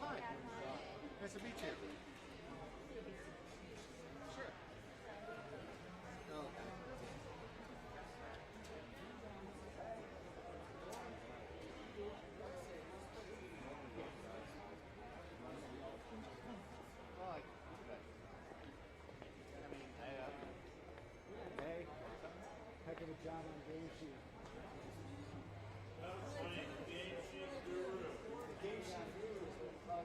hi. Nice to meet you. Sure. Oh, hey, heck of a job on the game sheet. That was funny. The game sheet guru. The game sheet guru is what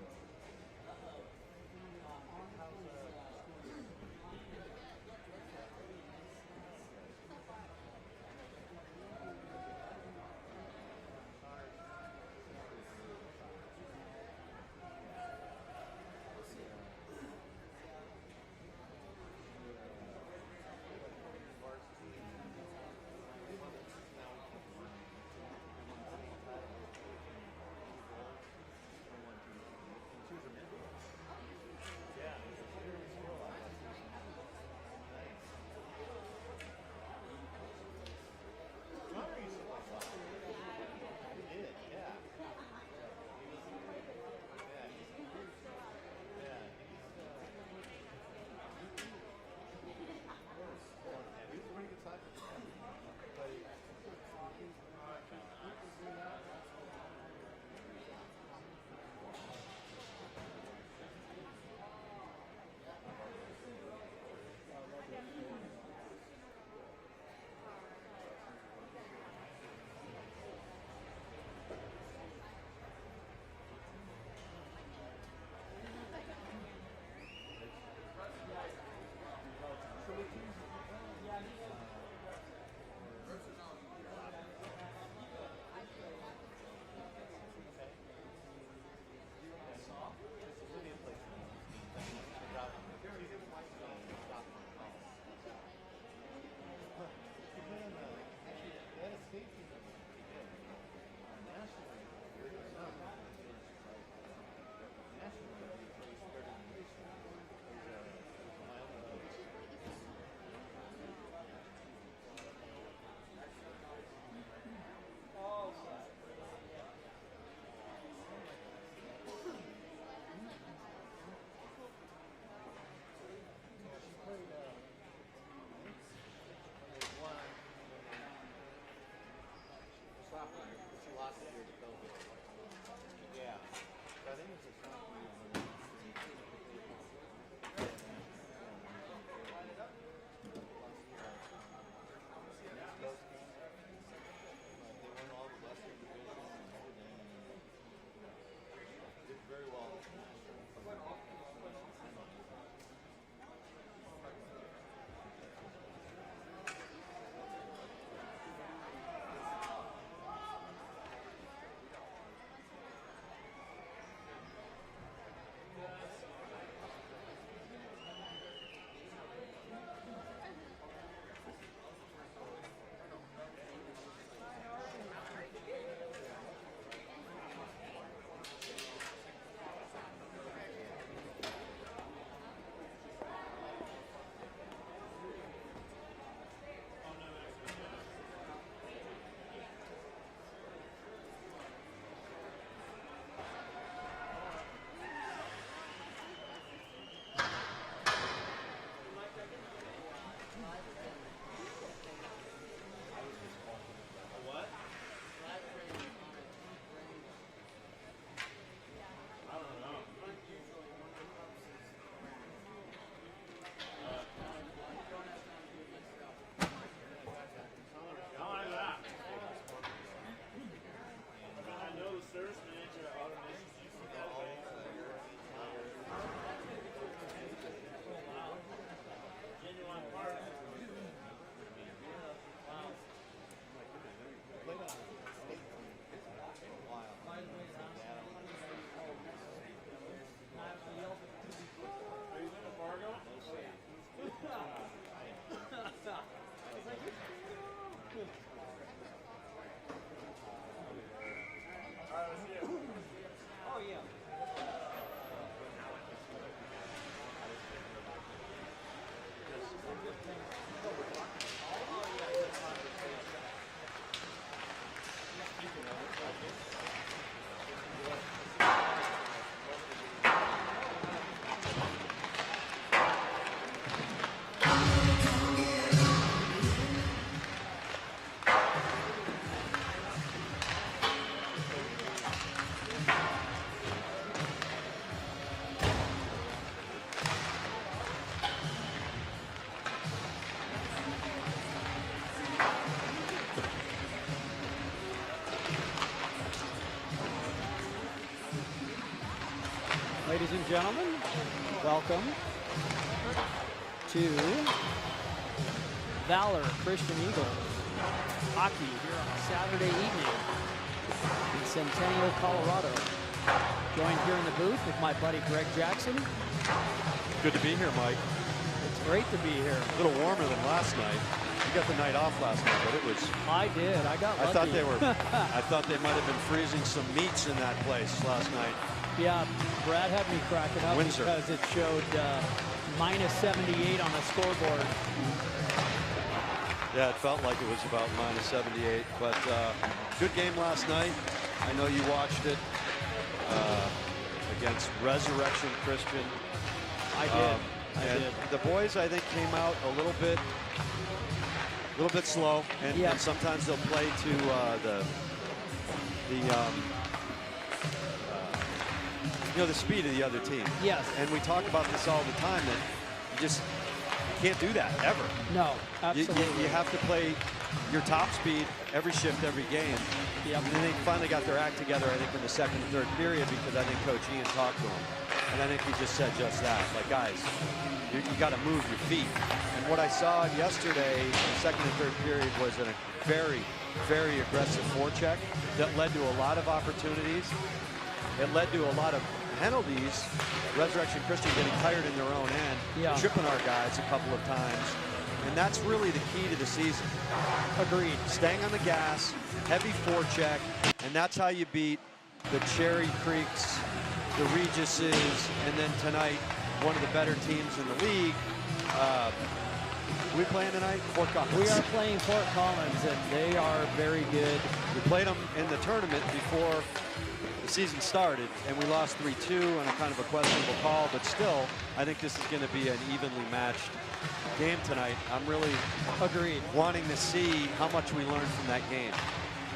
Ladies and gentlemen, welcome to Valor Christian Eagles hockey here on a Saturday evening in Centennial, Colorado. Joined here in the booth with my buddy Greg Jackson. Good to be here, Mike. It's great to be here. A little warmer than last night. You got the night off last night, but it was. I did. I got lucky. I thought they were. I thought they might have been freezing some meats in that place last night. Yeah, Brad had me cracking up Windsor. because it showed minus 78 on the scoreboard. Yeah, it felt like it was about minus 78, but good game last night. I know you watched it against Resurrection Christian. I did. I did. The boys, I think, came out a little bit slow, and, Yeah. and sometimes they'll play to the speed of the other team. Yes. And we talk about this all the time, that you can't do that ever. No, absolutely. You have to play your top speed every shift, every game. Yep. And they finally got their act together, I think, in the second and third period, because I think Coach Ian talked to them. And I think he just said just that. Like, guys, you got to move your feet. And what I saw yesterday in the second and third period was a very, very aggressive forecheck that led to a lot of opportunities. It led to a lot of penalties. Resurrection Christian getting tired in their own end, tripping our guys a couple of times. And that's really the key to the season. Agreed. Staying on the gas, heavy forecheck, and that's how you beat the Cherry Creeks, the Regises, and then tonight, one of the better teams in the league. We playing tonight? Fort Collins. We are playing Fort Collins, and they are very good. We played them in the tournament before the season started, and we lost 3-2 on a kind of a questionable call, but still, I think this is going to be an evenly matched game tonight. I'm really wanting to see how much we learned from that game.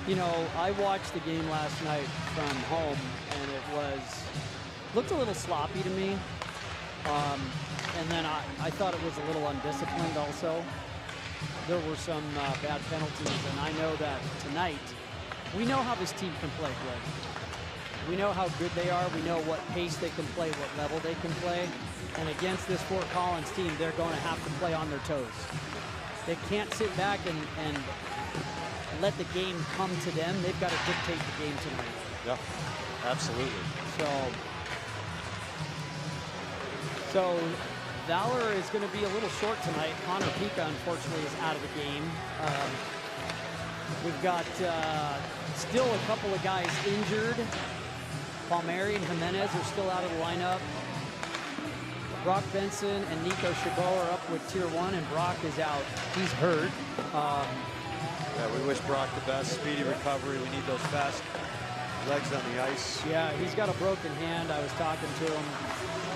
You know, I watched the game last night from home, and it looked a little sloppy to me. And then I thought it was a little undisciplined also. There were some bad penalties, and I know that tonight, we know how this team can play, Greg. We know how good they are. We know what pace they can play, what level they can play. And against this Fort Collins team, they're going to have to play on their toes. They can't sit back and let the game come to them. They've got to dictate the game tonight. Yeah, absolutely. So Valor is going to be a little short tonight. Connor Pica, unfortunately, is out of the game. We've got still a couple of guys injured. Palmieri and Jimenez are still out of the lineup. Brock Benson and Nico Chabot are up with Tier 1, and Brock is out. He's hurt. Yeah, we wish Brock the best. Speedy recovery. We need those fast legs on the ice. Yeah, he's got a broken hand. I was talking to him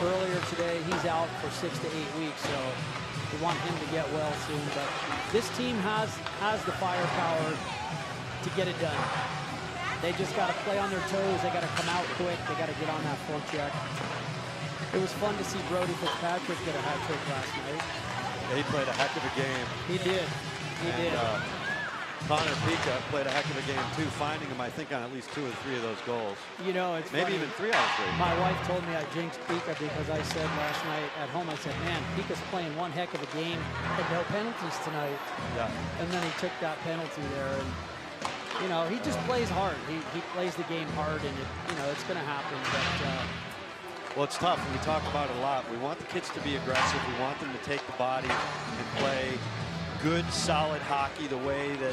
earlier today. He's out for 6 to 8 weeks, so we want him to get well soon. But this team has the firepower to get it done. They just got to play on their toes. They got to come out quick. They got to get on that forecheck. It was fun to see Brody Fitzpatrick get a hat trick last night. Yeah, he played a heck of a game. He did. He did. Connor Pica played a heck of a game too, finding him, I think, on at least 2 or 3 of those goals. You know, it's maybe funny. even 3 out of 3. My wife told me I jinxed Pica because I said last night at home, I said, man, Pica's playing one heck of a game, but no penalties tonight. Yeah. And then he took that penalty there, and you know, he just plays hard. He plays the game hard, and it's going to happen. But well, it's tough, and we talk about it a lot. We want the kids to be aggressive. We want them to take the body and play good, solid hockey the way that,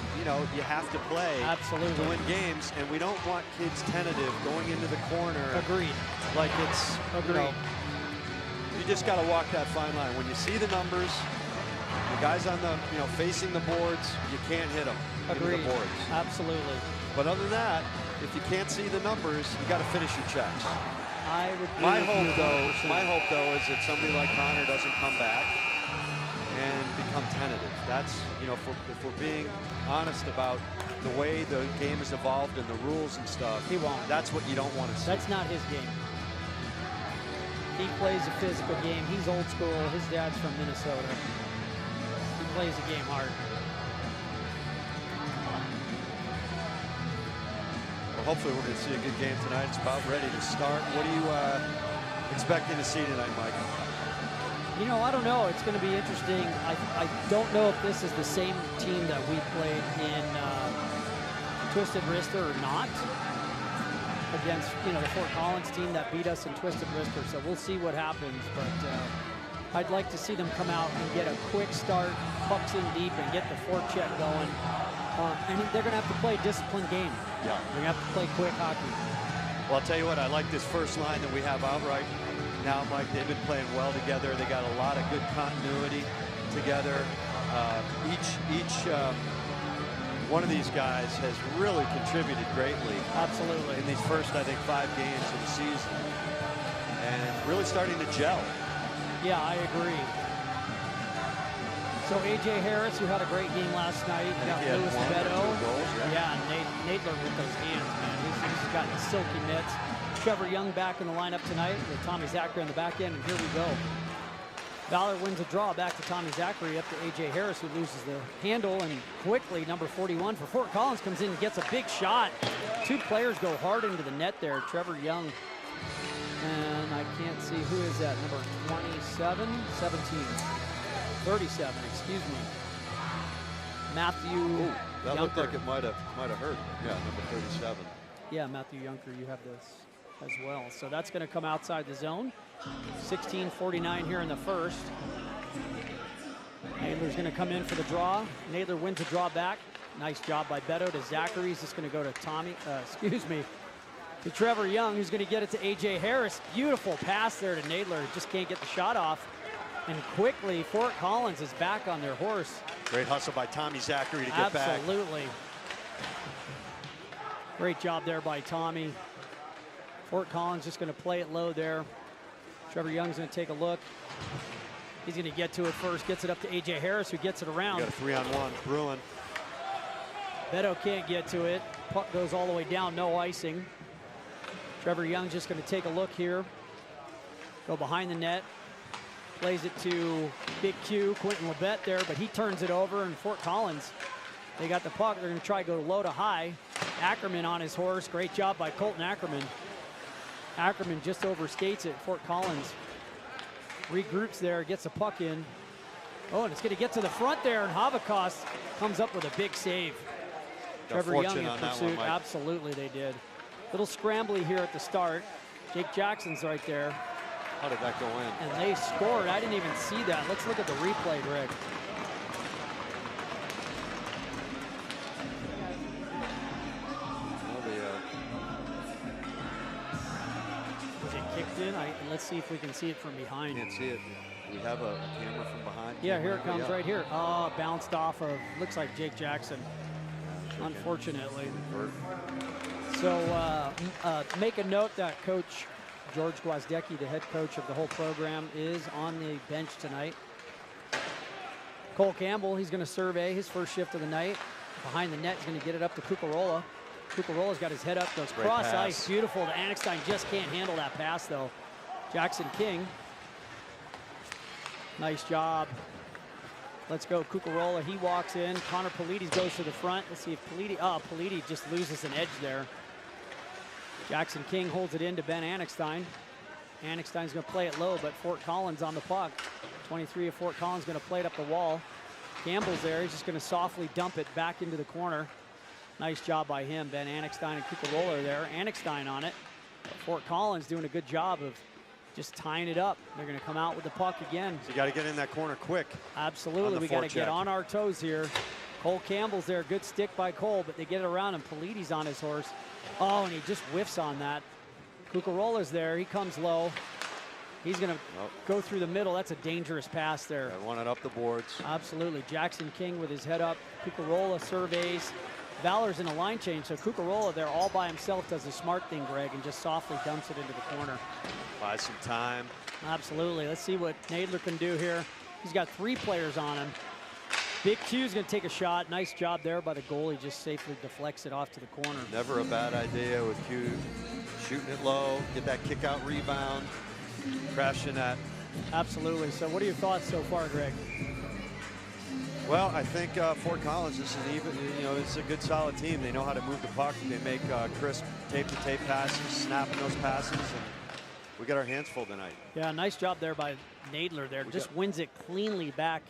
you have to play absolutely to win games. And we don't want kids tentative going into the corner. Agreed. Like it's, you just got to walk that fine line. When you see the numbers, the guys on the, facing the boards, you can't hit them. Agreed. Into the boards. Absolutely. But other than that, if you can't see the numbers, you got to finish your checks. I would. My hope though, is that somebody like Connor doesn't come back and become tentative. That's, if we're being honest about the way the game has evolved and the rules and stuff, he won't. That's what you don't want to see. That's not his game. He plays a physical game. He's old school. His dad's from Minnesota. He plays the game hard. Well, hopefully we're going to see a good game tonight. It's about ready to start. What do expecting to see tonight, Mike? You know, I don't know. It's going to be interesting. I don't know if this is the same team that we played in Twisted Wrister or not, against, you know, the Fort Collins team that beat us in Twisted Wrister. So we'll see what happens. But I'd like to see them come out and get a quick start, pucks in deep, and get the forecheck going. And they're going to have to play a disciplined game. Yeah. They're going to have to play quick hockey. Well, I'll tell you what, I like this first line that we have out right now, Mike. They've been playing well together. They got a lot of good continuity together. Each one of these guys has really contributed greatly. Absolutely. In these first, I think, 5 games of the season. And really starting to gel. Yeah, I agree. So A.J. Harris, who had a great game last night, got Lewis Beto. Yeah, Nadler with those hands, man. He's got silky mitts. Trevor Young back in the lineup tonight with Tommy Zachary on the back end, and here we go. Valor wins a draw back to Tommy Zachary up to A.J. Harris, who loses the handle, and quickly, number 41 for Fort Collins comes in and gets a big shot. 2 players go hard into the net there. Trevor Young, and I can't see who is that, number 27, 17. 37, excuse me. Matthew That Yunker. looked like it might have hurt. Yeah, number 37. Yeah, Matthew Yunker, you have this as well. So that's going to come outside the zone. 16:49 here in the first. Nadler's going to come in for the draw. Nadler wins the draw back. Nice job by Beto to Zachary. He's just going to go to to Trevor Young, who's going to get it to A.J. Harris. Beautiful pass there to Nadler. Just can't get the shot off. And quickly, Fort Collins is back on their horse. Great hustle by Tommy Zachary to get back. Absolutely. Great job there by Tommy. Fort Collins just going to play it low there. Trevor Young's going to take a look. He's going to get to it first, gets it up to A.J. Harris, who gets it around. We got a 3-on-1, Bruin. Beto can't get to it. Puck goes all the way down, no icing. Trevor Young's just going to take a look here. Go behind the net. Plays it to Big Q, Quentin Labette there, but he turns it over, and Fort Collins, they got the puck. They're going to try to go low to high. Ackerman on his horse. Great job by Colton Ackerman. Ackerman just overskates it. Fort Collins regroups there, gets the puck in. Oh, and it's going to get to the front there, and Havikas comes up with a big save. Trevor Young in pursuit. Absolutely, they did. Little scrambly here at the start. Jake Jackson's right there. How did that go in? And they scored. I didn't even see that. Let's look at the replay, Greg. Was it kicked in? Let's see if we can see it from behind. Can't see it. We have a camera from behind. Yeah, here it comes right here. Oh, bounced off of, looks like Jake Jackson, unfortunately. So make a note that Coach George Gwozdecki, the head coach of the whole program, is on the bench tonight. Cole Campbell, he's going to survey his first shift of the night. Behind the net, he's going to get it up to Cucarola. Cucarola's got his head up, goes cross ice. Beautiful to Anixstein, just can't handle that pass though. Jackson King. Nice job. Let's go, Cucarola, he walks in. Connor Polides goes to the front. Let's see if Polides just loses an edge there. Jackson King holds it in to Ben Anixstein. Anixstein's going to play it low, but Fort Collins on the puck. 23 of Fort Collins going to play it up the wall. Campbell's there. He's just going to softly dump it back into the corner. Nice job by him. Ben Anixstein and Cucarola are there. Anixstein on it. But Fort Collins doing a good job of just tying it up. They're going to come out with the puck again. So you got to get in that corner quick. Absolutely. We got to get on our toes here. Cole Campbell's there. Good stick by Cole, but they get it around him. Polides on his horse. Oh, and he just whiffs on that. Cucarola's there. He comes low. He's going to go through the middle. That's a dangerous pass there. I want it up the boards. Absolutely. Jackson King with his head up. Cucarola surveys. Valor's in a line change, so Cucarola there all by himself does the smart thing, Greg, and just softly dumps it into the corner. Buy some time. Absolutely. Let's see what Nadler can do here. He's got 3 players on him. Big Q's going to take a shot. Nice job there by the goalie. Just safely deflects it off to the corner. Never a bad idea with Q shooting it low, get that kick out rebound, crashing that. Absolutely. So what are your thoughts so far, Greg? Well, I think Fort Collins is it's a good solid team. They know how to move the puck. They make crisp tape-to-tape passes, snapping those passes. And We got our hands full tonight. Yeah, nice job there by Nadler there. Just wins it cleanly back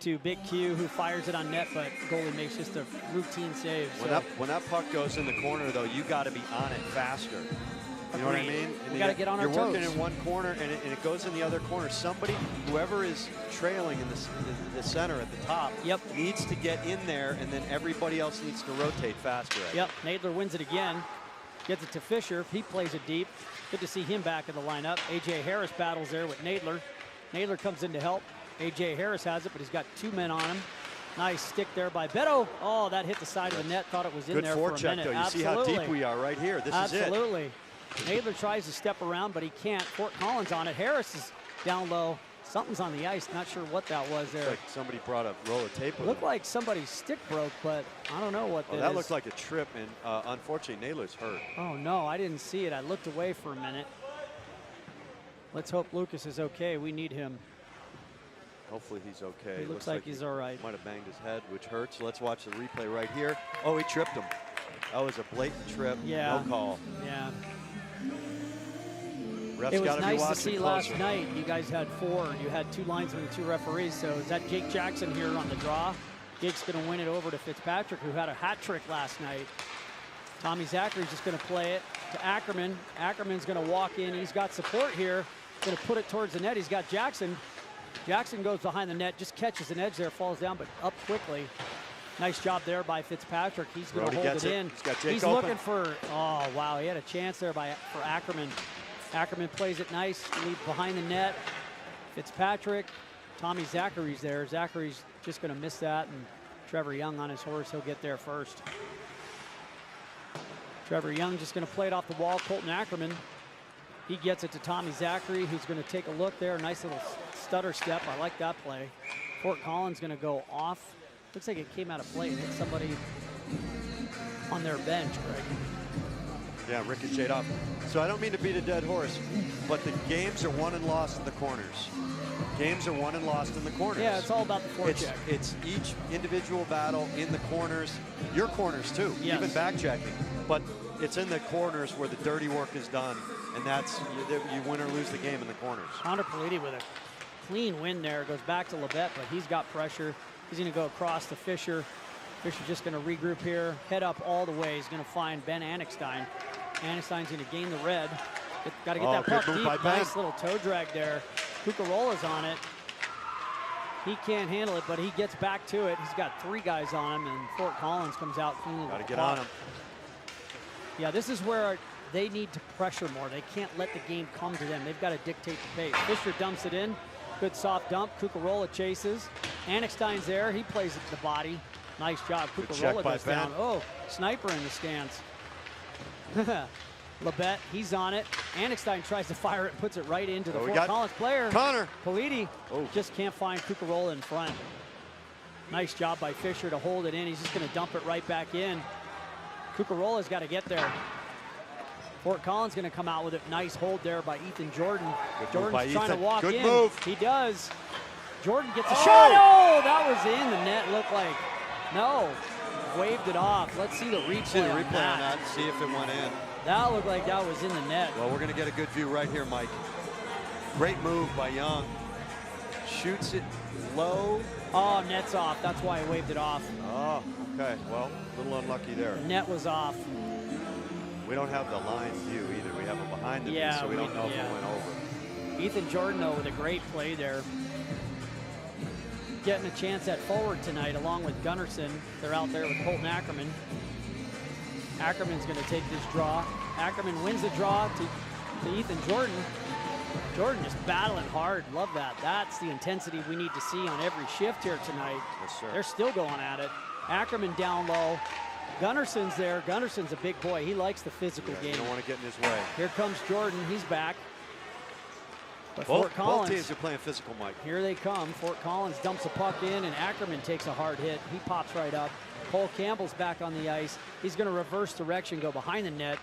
to Big Q, who fires it on net, but goalie makes just a routine save. When that puck goes in the corner, though, you got to be on it faster. You know what I mean? We got to get on our toes. You're working in one corner, and it goes in the other corner. Somebody, whoever is trailing in the center at the top, needs to get in there, and then everybody else needs to rotate faster. Yep, Nadler wins it again. Gets it to Fisher. He plays it deep. Good to see him back in the lineup. A.J. Harris battles there with Nadler. Nadler comes in to help. A.J. Harris has it, but he's got 2 men on him. Nice stick there by Beto. Oh, that hit the side of the net. Thought it was in there for a minute. Though. You see how deep we are right here. This is it. Absolutely. Nadler tries to step around, but he can't. Fort Collins on it. Harris is down low. Something's on the ice. Not sure what that was there. It's like somebody brought a roll of tape with Looked like somebody's stick broke, but I don't know what that is. That looked like a trip, and unfortunately, Naylor's hurt. Oh, no, I didn't see it. I looked away for a minute. Let's hope Lucas is okay. We need him. Hopefully he's okay. He looks like he's all right. Might have banged his head, which hurts. Let's watch the replay right here. Oh, he tripped him. That was a blatant trip. Yeah. No call. Yeah. Ref's it was gotta nice to see closer. last night. You guys had 4. You had 2 linesmen and 2 referees. So is that Jake Jackson here on the draw? Jake's going to win it over to Fitzpatrick, who had a hat trick last night. Tommy Zachary's just going to play it to Ackerman. Ackerman's going to walk in. He's got support here. Going to put it towards the net. He's got Jackson. Jackson goes behind the net, just catches an edge there, falls down, but up quickly. Nice job there by Fitzpatrick. He's going to hold it in. He's looking for, oh, wow, he had a chance there for Ackerman. Ackerman plays it nice, lead behind the net. Fitzpatrick, Tommy Zachary's there. Zachary's just going to miss that, and Trevor Young on his horse, he'll get there first. Trevor Young just going to play it off the wall. Colton Ackerman, he gets it to Tommy Zachary, who's going to take a look there. Nice little stutter step. I like that play. Fort Collins going to go off. Looks like it came out of play and hit somebody on their bench, Greg. Yeah, ricocheted off. So I don't mean to beat a dead horse, but the games are won and lost in the corners. Games are won and lost in the corners. Yeah, it's all about the forecheck. It's each individual battle in the corners, your corners too, even back checking. But it's in the corners where the dirty work is done, and that's, you win or lose the game in the corners. Connor Politi with a clean win there. Goes back to Labette, but he's got pressure. He's going to go across to Fisher. Fisher's just going to regroup here, head up all the way. He's going to find Ben Anekstein. Anekstein's going to gain the red. Got to get that puck deep. Nice little toe drag there. Cucarola's on it. He can't handle it, but he gets back to it. He's got 3 guys on him, and Fort Collins comes out cleanly. Got to get on him. Yeah, this is where they need to pressure more. They can't let the game come to them. They've got to dictate the pace. Fisher dumps it in. Good soft dump. Cucarola chases. Anekstein's there. He plays it to the body. Nice job. Cucarola goes down. Oh, sniper in the stands. Labette, he's on it. Anekstein tries to fire it and puts it right into the Fort Collins player. Connor Politi just can't find Cucarola in front. Nice job by Fisher to hold it in. He's just going to dump it right back in. Cucarola's got to get there. Fort Collins going to come out with it. Nice hold there by Ethan Jordan. Jordan's trying to walk in. Good move. He does. Jordan gets a shot. Oh, that was in the net. Looked like, no, waved it off. Let's see the replay, on that. See if it went in. That looked like that was in the net. Well, we're going to get a good view right here, Mike. Great move by Young. Shoots it low. Oh, net's off. That's why he waved it off. Oh, okay. Well, a little unlucky there. The net was off. We don't have the line view either. We have it behind the view, so we don't know if it went over. Ethan Jordan, though, with a great play there. Getting a chance at forward tonight along with Gunnarsson. They're out there with Colton Ackerman. Ackerman's going to take this draw. Ackerman wins the draw to Ethan Jordan. Jordan just battling hard. Love that. That's the intensity we need to see on every shift here tonight. Yes, sir. They're still going at it. Ackerman down low. Gunnarsson's there. Gunnarsson's a big boy. He likes the physical game. You don't want to get in his way. Here comes Jordan. He's back. But Both teams are playing physical, Mike. Here they come. Fort Collins dumps a puck in, and Ackerman takes a hard hit. He pops right up. Cole Campbell's back on the ice. He's going to reverse direction, go behind the net.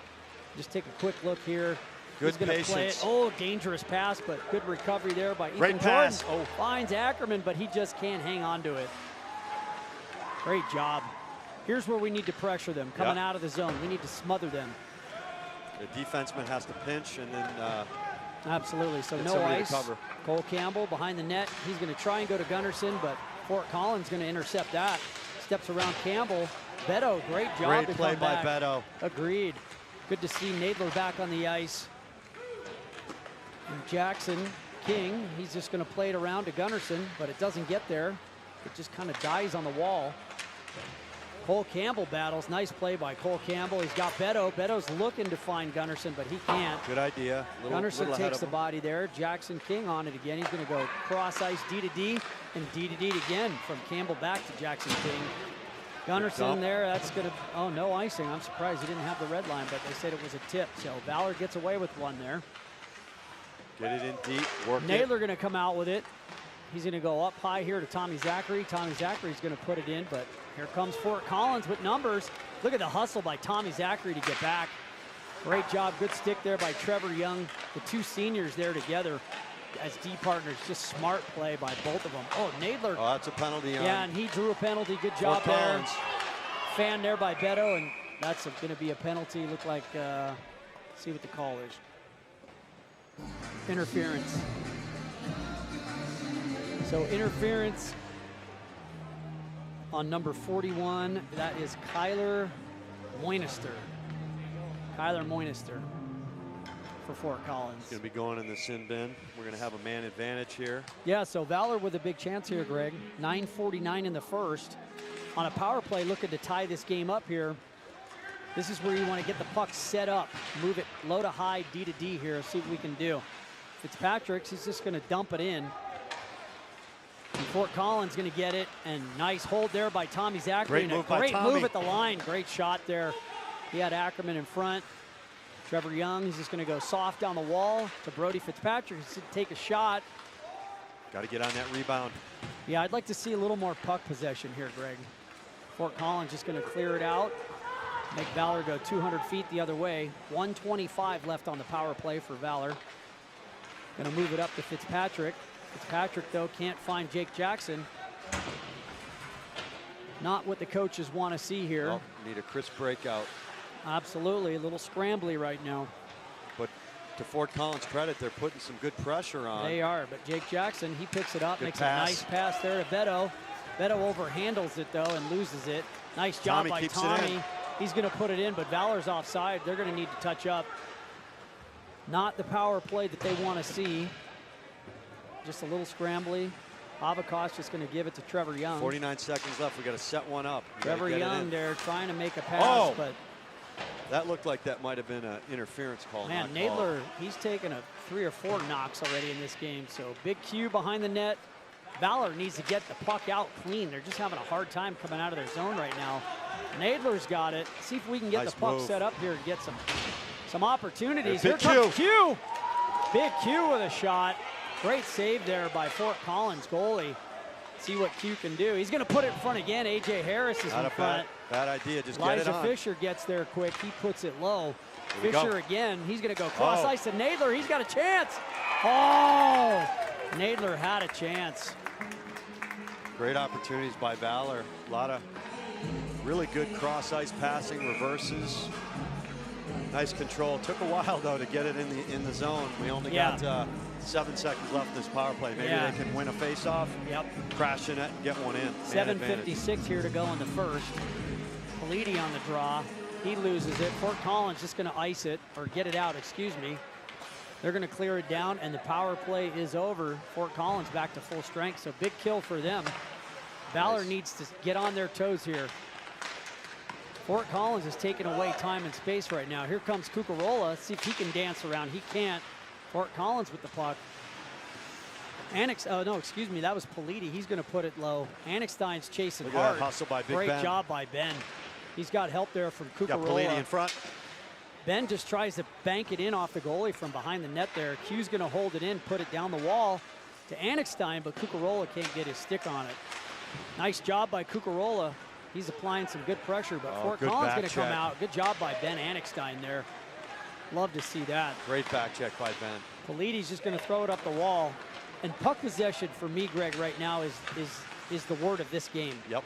Just take a quick look here. Good He's going to play it. Oh, dangerous pass, but good recovery there by Ethan Jordan. Oh, finds Ackerman, but he just can't hang on to it. Great job. Here's where we need to pressure them. Coming out of the zone, we need to smother them. The defenseman has to pinch, and then Absolutely. So Get no somebody to ice. cover. Cole Campbell behind the net. He's going to try and go to Gunnarsson, but Fort Collins going to intercept that. Steps around Campbell. Beto, great job. Great to play come by back. Beto. Agreed. Good to see Nadler back on the ice. And Jackson King, he's just going to play it around to Gunnarsson, but it doesn't get there. It just kind of dies on the wall. Cole Campbell battles. Nice play by Cole Campbell. He's got Beto. Beto's looking to find Gunnarsson, but he can't. Good idea. Gunnarsson takes the body there. Jackson King on it again. He's going to go cross ice D to D and D to D again from Campbell back to Jackson King. Gunnarsson there, that's going to, oh, no icing. I'm surprised he didn't have the red line, but they said it was a tip. So Valor gets away with one there. Get it in deep, work Nadler going to come out with it. He's going to go up high here to Tommy Zachary. Tommy Zachary's going to put it in, but here comes Fort Collins with numbers. Look at the hustle by Tommy Zachary to get back. Great job, good stick there by Trevor Young. The two seniors there together as D partners. Just smart play by both of them. Oh, Nadler. Oh, that's a penalty on. Yeah, and he drew a penalty. Good job Fort there. Collins. Fan there by Beto, and that's going to be a penalty. Look like, see what the call is. Interference. So interference on number 41. That is Kyler Moinister. Kyler Moinister for Fort Collins. Going to be going in the sin bin. We're going to have a man advantage here. Yeah, so Valor with a big chance here, Greg. 9:49 in the first. On a power play, looking to tie this game up here. This is where you want to get the puck set up. Move it low to high, D to D here. See what we can do. Fitzpatrick's, he's just going to dump it in. And Fort Collins going to get it. And nice hold there by Tommy Zachary. Great move and a great by Tommy. move at the line. Great shot there. He had Ackerman in front. Trevor Young, he's just going to go soft down the wall to Brody Fitzpatrick. He's going to take a shot. Got to get on that rebound. Yeah, I'd like to see a little more puck possession here, Greg. Fort Collins just going to clear it out. Make Valor go 200 feet the other way. 1:25 left on the power play for Valor. Going to move it up to Fitzpatrick. Fitzpatrick, though, can't find Jake Jackson. Not what the coaches want to see here. Oh, need a crisp breakout. Absolutely, a little scrambly right now. But to Fort Collins' credit, they're putting some good pressure on. They are, but Jake Jackson, he picks it up, Good makes pass. a nice pass there to Beto. Beto overhandles it, though, and loses it. Nice job Tommy by keeps it Tommy. in. He's going to put it in, but Valor's offside. They're going to need to touch up. Not the power play that they want to see. Just a little scrambly. Avakosh just going to give it to Trevor Young. 49 seconds left. We got to set one up. We gotta Trevor get it Young in. there trying to make a pass, Oh! but That looked like that might have been an interference call. man, not called. Nadler, he's taken 3 or 4 knocks already in this game. So big Q behind the net. Valor needs to get the puck out clean. They're just having a hard time coming out of their zone right now. Nadler's got it. See if we can get Nice the puck move. set up here and get some opportunities. Big Here comes Q. Big Q with a shot. Great save there by Fort Collins goalie. See what Q can do. He's going to put it in front again. A.J. Harris is Not in a front. bad idea. Just get it Elijah on. Fisher gets there quick. He puts it low. Here we Fisher go. again. He's going to go cross Oh. ice to Nadler. He's got a chance. Oh! Nadler had a chance. Great opportunities by Valor. A lot of really good cross-ice passing, reverses. Nice control. Took a while though to get it in the zone. We only got 7 seconds left this power play. Maybe they can win a face-off. Yep. Crash in it and get one in. 7:56 here to go in the first. Politi on the draw. He loses it. Fort Collins just going to ice it, or get it out, excuse me. They're going to clear it down, and the power play is over. Fort Collins back to full strength, so big kill for them. Valor needs to get on their toes here. Fort Collins is taking away time and space right now. Here comes Cucarola. See if he can dance around. He can't. Fort Collins with the puck. Oh no, excuse me, that was Politi. He's going to put it low. Annexstein's chasing Look at hard. that hustle by Big Great Ben. job by Ben. He's got help there from Cucarola. Got Politi in front. Ben just tries to bank it in off the goalie from behind the net there. Q's going to hold it in, put it down the wall to Annexstein, but Cucarola can't get his stick on it. Nice job by Cucarola. He's applying some good pressure, but Fort Collins going to come out. Good job by Ben Annexstein there. Love to see that. Great back check by Ben. Politi's just going to throw it up the wall. And puck possession for me, Greg, right now is the word of this game. Yep.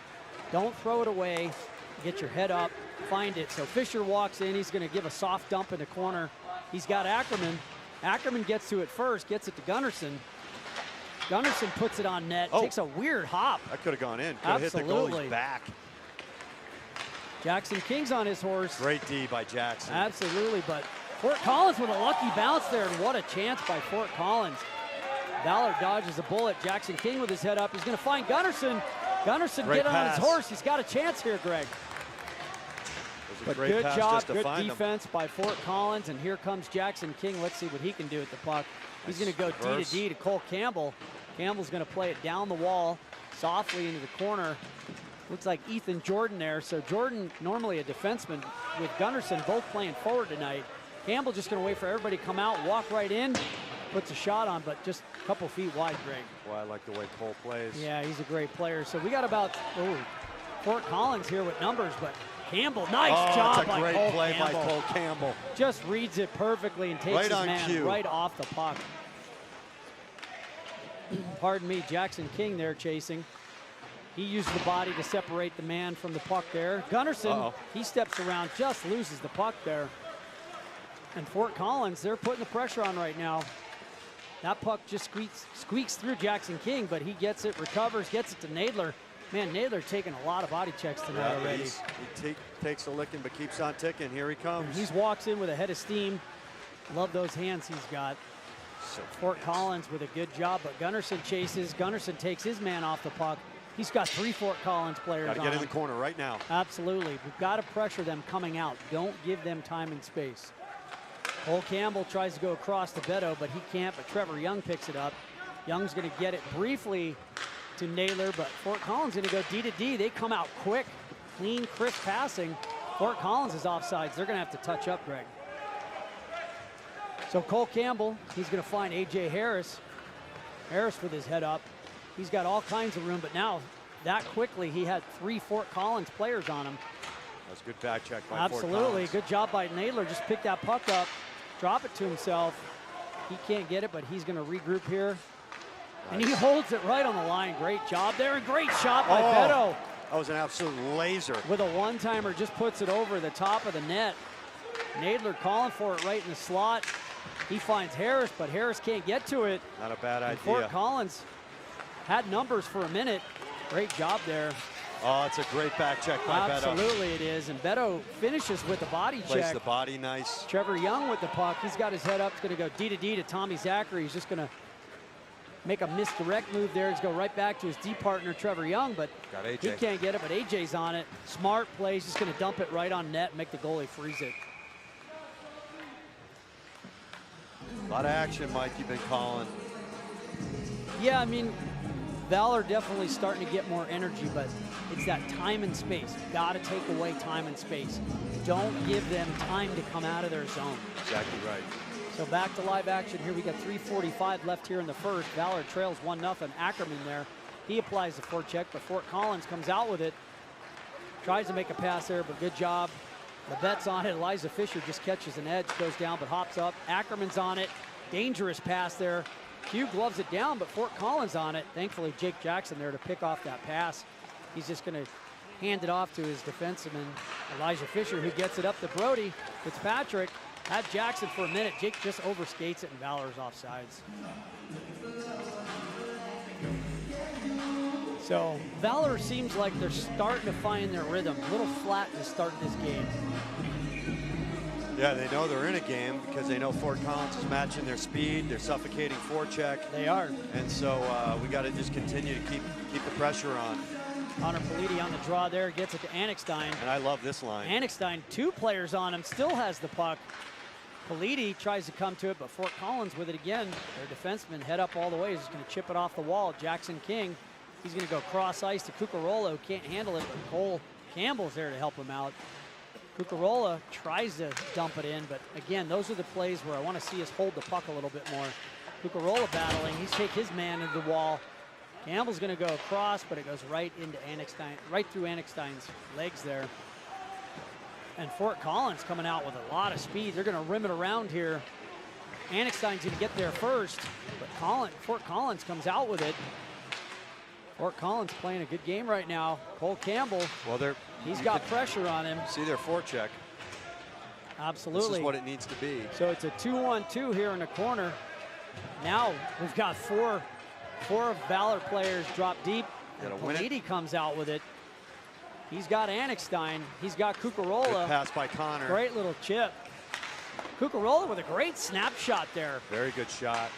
Don't throw it away. Get your head up, find it. So Fisher walks in. He's going to give a soft dump in the corner. He's got Ackerman. Ackerman gets to it first, gets it to Gunnarsson. Gunnarsson puts it on net, takes a weird hop. That could have gone in. Could have hit the goalie's back. Jackson King's on his horse. Great D by Jackson. Absolutely, but Fort Collins with a lucky bounce there, and what a chance by Fort Collins. Valor dodges a bullet. Jackson King with his head up. He's going to find Gunnarsson. Gunnarsson get on his horse. He's got a chance here, Greg. But good job, good defense by Fort Collins, and here comes Jackson King. Let's see what he can do at the puck. He's going to go D to D to Cole Campbell. Campbell's going to play it down the wall, softly into the corner. Looks like Ethan Jordan there. So Jordan, normally a defenseman, with Gunnarsson both playing forward tonight. Campbell just going to wait for everybody to come out, walk right in, puts a shot on, but just a couple feet wide, Greg. Well, I like the way Cole plays. Yeah, he's a great player. So we got about, Fort Collins here with numbers, but Campbell, nice job by Cole Campbell. That's a great play by Cole Campbell. Just reads it perfectly and takes his man right off the puck. Pardon me, Jackson King there chasing. He used the body to separate the man from the puck there. Gunnarsson, he steps around, just loses the puck there. And Fort Collins, they're putting the pressure on right now. That puck just squeaks through Jackson King, but he gets it, recovers, gets it to Nadler. Man, Nadler taking a lot of body checks tonight already. He takes a licking, but keeps on ticking. Here he comes. He walks in with a head of steam. Love those hands he's got. So Fort Collins with a good job, but Gunnarsson chases. Gunnarsson takes his man off the puck. He's got 3 Fort Collins players on him. Got to get in the corner right now. Absolutely. We've got to pressure them coming out. Don't give them time and space. Cole Campbell tries to go across to Beto, but he can't, but Trevor Young picks it up. Young's going to get it briefly to Naylor, but Fort Collins going to go D to D. They come out quick, clean, crisp passing. Fort Collins is offsides. They're going to have to touch up, Greg. So Cole Campbell, he's going to find A.J. Harris. Harris with his head up. He's got all kinds of room, but now that quickly he had 3 Fort Collins players on him. That's a good back check by Absolutely. Fort Collins. Good job by Naylor. Just pick that puck up, drop it to himself. He can't get it, but he's going to regroup here. Nice. And he holds it right on the line. Great job there, and great shot by Beto. That was an absolute laser. With a one-timer, just puts it over the top of the net. Nadler calling for it right in the slot. He finds Harris, but Harris can't get to it. Not a bad idea. Fort Collins had numbers for a minute. Great job there. Oh, it's a great back check by Beto. Absolutely it is, and Beto finishes with the body check. Plays the body nice. Trevor Young with the puck. He's got his head up. He's going to go D to D to Tommy Zachary. He's just going to make a misdirect move there. He's going right back to his D partner, Trevor Young, but he can't get it, but AJ's on it. Smart play. He's just going to dump it right on net and make the goalie freeze it. A lot of action, Mike, you've been calling. Yeah, I mean, Valor definitely starting to get more energy, but it's that time and space. You've got to take away time and space. Don't give them time to come out of their zone. Exactly right. So back to live action here. We got 3:45 left here in the first. Valor trails 1-0. Ackerman there. He applies the forecheck, but Fort Collins comes out with it. Tries to make a pass there, but good job. The bet's on it. Eliza Fisher just catches an edge, goes down, but hops up. Ackerman's on it. Dangerous pass there. Hugh gloves it down, but Fort Collins on it. Thankfully, Jake Jackson there to pick off that pass. He's just going to hand it off to his defenseman, Elijah Fisher, who gets it up to Brody. Fitzpatrick had Jackson for a minute. Jake just overskates it, and Valor's offsides. So Valor seems like they're starting to find their rhythm. A little flat to start this game. Yeah, they know they're in a game because they know Fort Collins is matching their speed, their suffocating forecheck. They are. And so we got to just continue to keep the pressure on. Connor Politi on the draw there, gets it to Anixstein. And I love this line. Anixstein, 2 players on him, still has the puck. Politi tries to come to it, but Fort Collins with it again. Their defenseman head up all the way. He's just going to chip it off the wall. Jackson King, he's going to go cross ice to Cucurolo. Can't handle it, but Cole Campbell's there to help him out. Cucurolo tries to dump it in, but again, those are the plays where I want to see us hold the puck a little bit more. Cucurolo battling. He's take his man into the wall. Campbell's going to go across, but it goes right into Anixstein, right through Anixstein's legs there. And Fort Collins coming out with a lot of speed. They're going to rim it around here. Anixstein's going to get there first, but Fort Collins comes out with it. Fort Collins playing a good game right now. Cole Campbell, well, he's got pressure on him. See their forecheck. Absolutely. This is what it needs to be. So it's a 2-on-2 here in the corner. Now we've got four of Valor players drop deep. And Politi comes out with it. He's got Anixstein. He's got Cucarola. Good pass by Connor. Great little chip. Cucarola with a great snapshot there. Very good shot.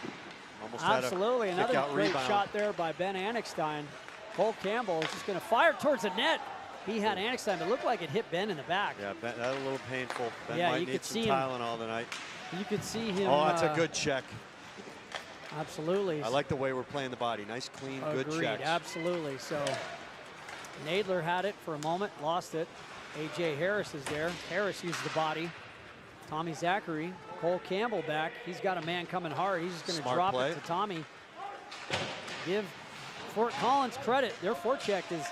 Almost Absolutely. had a Another great rebound. shot there by Ben Anixstein. Cole Campbell is just going to fire towards the net. He had Anixstein, but it looked like it hit Ben in the back. Yeah, Ben, that's a little painful. Ben Yeah, might you need could some see him. Tylenol tonight. You could see him. Oh, that's a good check. Absolutely. I like the way we're playing the body. Nice, clean, Agreed, good checks. Absolutely. So Nadler had it for a moment, lost it. A.J. Harris is there. Harris used the body. Tommy Zachary, Cole Campbell back. He's got a man coming hard. He's just going to drop it to Tommy. Give Fort Collins credit. Their forecheck is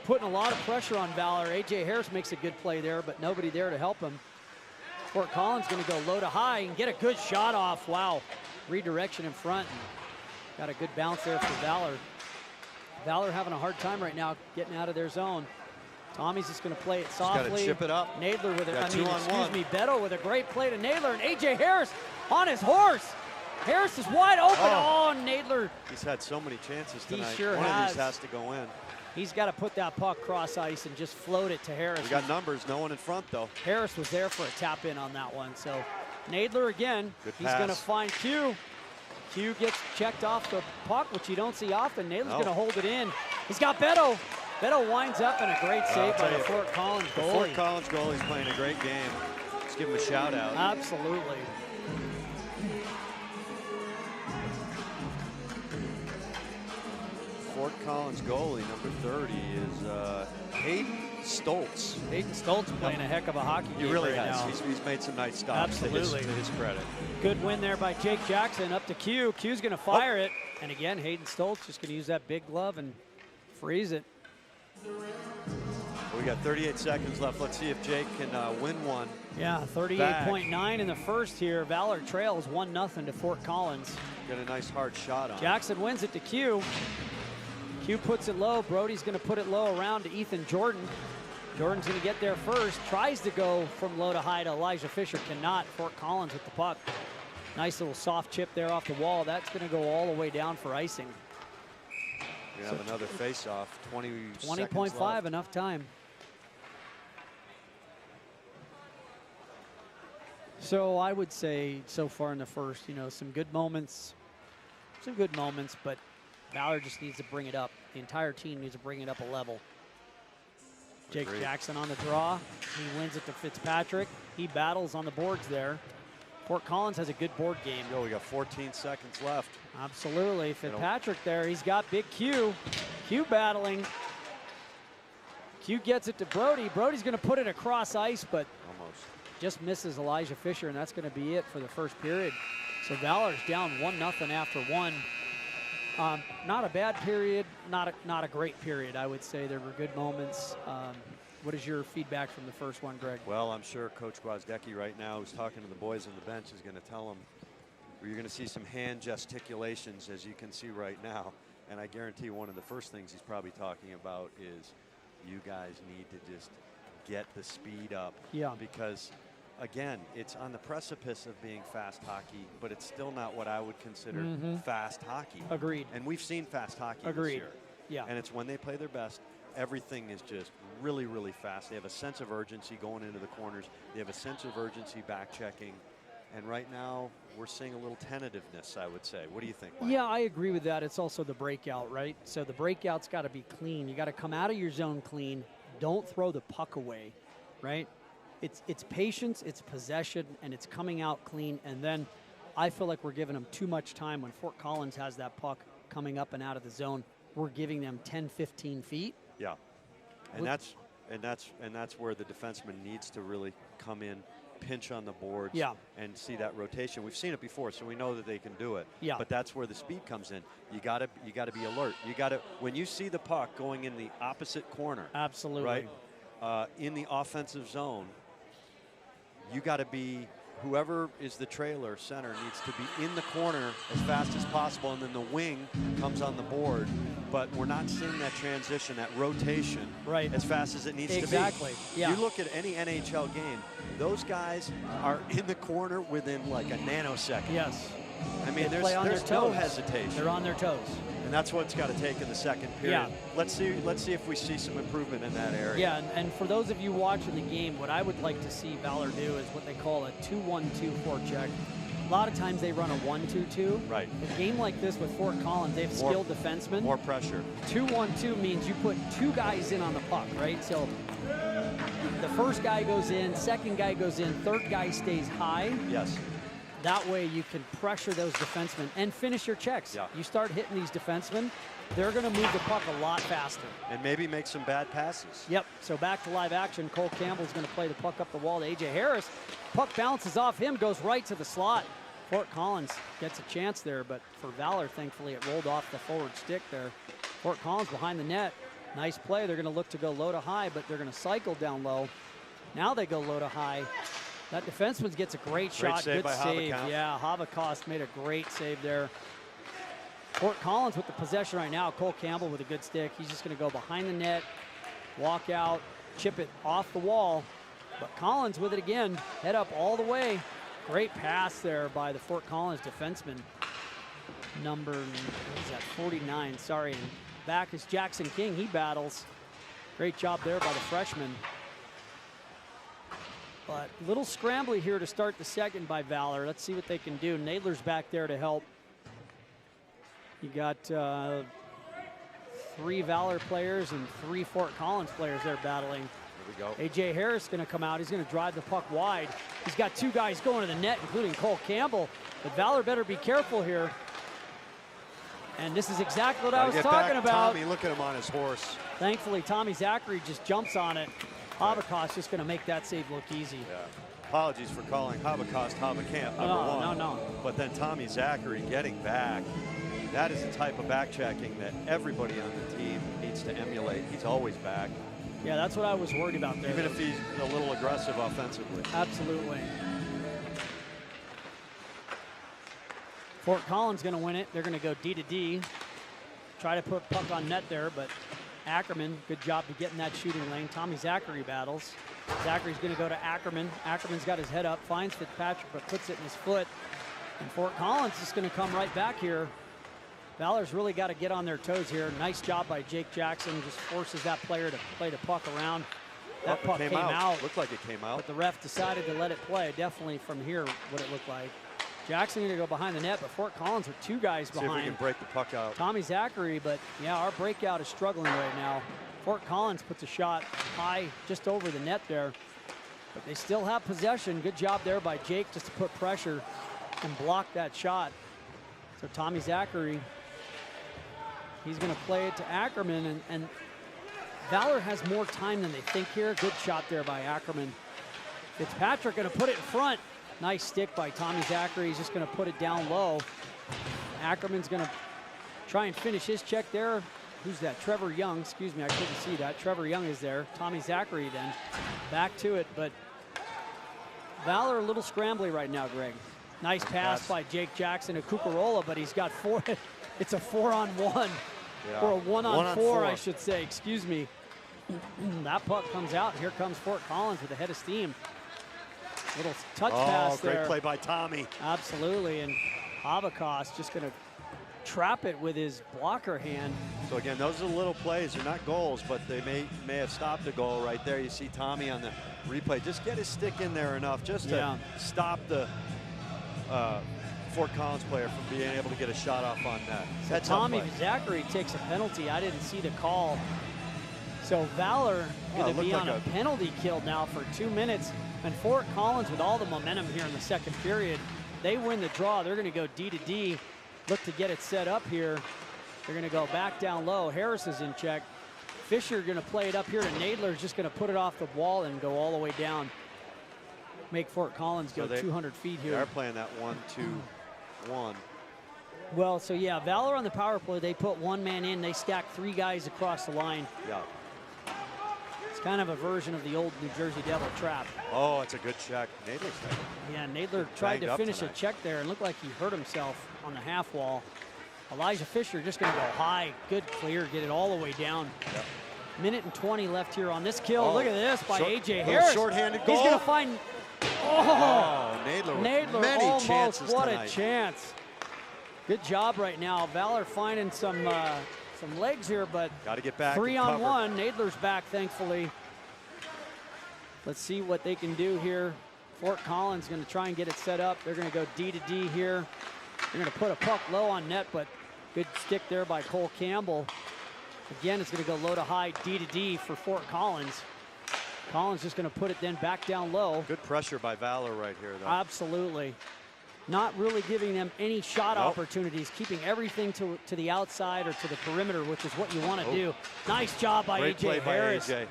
putting a lot of pressure on Valor. A.J. Harris makes a good play there, but nobody there to help him. Fort Collins going to go low to high and get a good shot off. Wow. Redirection in front. Got a good bounce there for Valor. Valor having a hard time right now getting out of their zone. Tommy's just going to play it softly. Got to chip it up. Nadler with it. Excuse me, Beto with a great play to Nadler, and A.J. Harris on his horse. Harris is wide open. Oh, Nadler. He's had so many chances tonight. He sure One has. of these has to go in. He's got to put that puck cross ice and just float it to Harris. We got numbers, no one in front though. Harris was there for a tap in on that one. So Nadler again. Good He's pass. going to find Q. Q gets checked off the puck, which you don't see often. Nadler's going to hold it in. He's got Beto. Beto winds up in a great save by the Fort Collins goalie. The Fort Collins goalie's playing a great game. Let's give him a shout out. Absolutely. Fort Collins goalie, number 30, is Hayden Stoltz. Hayden Stoltz playing a heck of a hockey game. He really right has. now. He's made some nice stops. Absolutely. To his credit. Good win there by Jake Jackson up to Q. Q's going to fire it. And again, Hayden Stoltz just going to use that big glove and freeze it. We got 38 seconds left. Let's see if Jake can win one. Yeah, 38.9 in the first here. Valor trails 1-0 to Fort Collins. Got a nice hard shot on. Jackson wins it to Q. Q puts it low. Brody's going to put it low around to Ethan Jordan. Jordan's going to get there first. Tries to go from low to high to Elijah Fisher. Cannot. Fort Collins with the puck. Nice little soft chip there off the wall. That's going to go all the way down for icing. We have another face-off. 20.5, enough time. So I would say so far in the first, some good moments, but Valor just needs to bring it up. The entire team needs to bring it up a level. Jake Jackson on the draw. He wins it to Fitzpatrick. He battles on the boards there. Fort Collins has a good board game. We got 14 seconds left. Absolutely. Fitzpatrick there. He's got big Q. Q battling. Q gets it to Brody. Brody's going to put it across ice, but almost just misses Elijah Fisher, and that's going to be it for the first period. So Valor's down 1-0 after one. Not a bad period, not a great period, I would say. There were good moments. What is your feedback from the first one, Greg? Well, I'm sure Coach Gwozdecki right now, who's talking to the boys on the bench, is going to tell them you're going to see some hand gesticulations, as you can see right now. And I guarantee one of the first things he's probably talking about is you guys need to just get the speed up. Yeah. Because, again, it's on the precipice of being fast hockey, but it's still not what I would consider fast hockey. Agreed. And we've seen fast hockey Agreed. this year. Yeah. And it's when they play their best. Everything is just really, really fast. They have a sense of urgency going into the corners. They have a sense of urgency back checking. And right now, we're seeing a little tentativeness, I would say. What do you think, Mike? Yeah, I agree with that. It's also the breakout, right? So the breakout's got to be clean. You got to come out of your zone clean. Don't throw the puck away, right? It's patience, it's possession, and it's coming out clean. And then I feel like we're giving them too much time when Fort Collins has that puck coming up and out of the zone. We're giving them 10, 15 feet. Yeah, and that's where the defenseman needs to really come in, pinch on the boards, and see that rotation. We've seen it before, so we know that they can do it. Yeah. But that's where the speed comes in. You gotta be alert. You gotta, when you see the puck going in the opposite corner. Absolutely. Right. In the offensive zone, you gotta be whoever is the trailer center needs to be in the corner as fast as possible, and then the wing comes on the board. But we're not seeing that transition, that rotation, as fast as it needs to be. Exactly. Yeah. You look at any NHL game, those guys are in the corner within like a nanosecond. Yes. I mean, there's no hesitation. They're on their toes. And that's what it's got to take in the second period. Yeah. Let's see if we see some improvement in that area. Yeah, and for those of you watching the game, what I would like to see Valor do is what they call a 2-1-2 forecheck. A lot of times they run a 1-2-2. Right. A game like this with Fort Collins, they have skilled defensemen. More pressure. 2-1-2 means you put two guys in on the puck, right? So the first guy goes in, second guy goes in, third guy stays high. Yes. That way you can pressure those defensemen and finish your checks. Yeah. You start hitting these defensemen, they're going to move the puck a lot faster. And maybe make some bad passes. Yep, so back to live action. Cole Campbell's going to play the puck up the wall to A.J. Harris. Puck bounces off him, goes right to the slot. Fort Collins gets a chance there, but for Valor, thankfully, it rolled off the forward stick there. Fort Collins behind the net. Nice play. They're going to look to go low to high, but they're going to cycle down low. Now they go low to high. That defenseman gets a great shot. Save good by save. Habakost. Yeah, Habakost made a great save there. Fort Collins with the possession right now. Cole Campbell with a good stick. He's just going to go behind the net, walk out, chip it off the wall. But Collins with it again. Head up all the way. Great pass there by the Fort Collins defenseman. Number, what is that, 49, sorry. And back is Jackson King. He battles. Great job there by the freshman. But a little scrambly here to start the second by Valor. Let's see what they can do. Nadler's back there to help. You got 3 Valor players and 3 Fort Collins players there battling. Here we go. A.J. Harris going to come out. He's going to drive the puck wide. He's got 2 guys going to the net, including Cole Campbell. But Valor better be careful here. And this is exactly what I was talking about. Tommy, look at him on his horse. Thankfully, Tommy Zachary just jumps on it. Habakost just going to make that save look easy. Yeah. Apologies for calling Habakost Habacamp number one. No. But then Tommy Zachary getting back. That is the type of back checking that everybody on the team needs to emulate. He's always back. Yeah, that's what I was worried about there. Even if he's a little aggressive offensively. Absolutely. Fort Collins going to win it. They're going to go D to D. Try to put puck on net there, but Ackerman, good job to get in that shooting lane. Tommy Zachary battles. Zachary's going to go to Ackerman. Ackerman's got his head up, finds Fitzpatrick, but puts it in his foot. And Fort Collins is going to come right back here. Valor's really got to get on their toes here. Nice job by Jake Jackson. Just forces that player to play the puck around. That puck came out. Looked like it came out. But the ref decided to let it play. Definitely from here, what it looked like. Jackson going to go behind the net, but Fort Collins with 2 guys behind. See if we can break the puck out. Tommy Zachary, but yeah, our breakout is struggling right now. Fort Collins puts a shot high just over the net there, but they still have possession. Good job there by Jake just to put pressure and block that shot. So Tommy Zachary, he's going to play it to Ackerman, and Valor has more time than they think here. Good shot there by Ackerman. Fitzpatrick going to put it in front. Nice stick by Tommy Zachary. He's just going to put it down low. Ackerman's going to try and finish his check there. Who's that? Trevor Young. Excuse me, I couldn't see that. Trevor Young is there. Tommy Zachary then back to it, but Valor a little scrambly right now, Greg. Nice pass by Jake Jackson to Cucarola, but he's got 4. It's a 4-on-1, or a 1-on-4, I should say. Excuse me. That puck comes out, and here comes Fort Collins with a head of steam. Little touch pass there. Great play by Tommy. Absolutely, and Habakost just going to trap it with his blocker hand. So again, those are little plays. They're not goals, but they may have stopped a goal right there. You see Tommy on the replay. Just get his stick in there enough just to stop the Fort Collins player from being able to get a shot off on net. So Tommy Zachary takes a penalty. I didn't see the call. So Valor going to be on a penalty kill now for 2 minutes. And Fort Collins, with all the momentum here in the second period, they win the draw. They're going to go D to D, look to get it set up here. They're going to go back down low. Harris is in check. Fisher going to play it up here to Nadler, just going to put it off the wall and go all the way down. Make Fort Collins go 200 feet here. They're playing that 1-2-1. Well, so yeah, Valor on the power play, they put 1 man in. They stack 3 guys across the line. Yeah. kind of a version of the old New Jersey Devil trap. Oh, it's a good check. Nadler's Yeah, Nadler tried to finish tonight. a check there and looked like he hurt himself on the half wall. Elijah Fisher just going to go high. Good clear, get it all the way down. Yep. Minute and 20 left here on this kill. Oh, Look at this by short, A.J. Harris. Short-handed goal. He's going to find. Oh, Nadler with Nadler many almost. chances What tonight. a chance. Good job right now. Valor finding some legs here, but Got to get back. 3-on-1. Nadler's back, thankfully. Let's see what they can do here. Fort Collins going to try and get it set up. They're going to go D to D here. They're going to put a puck low on net, but good stick there by Cole Campbell. Again, it's going to go low to high, D to D for Fort Collins. Collins just going to put it then back down low. Good pressure by Valor right here, though. Absolutely. Not really giving them any shot Nope. opportunities, keeping everything to the outside or to the perimeter, which is what you want to do. Nice job by Great play A.J. by Harris. AJ.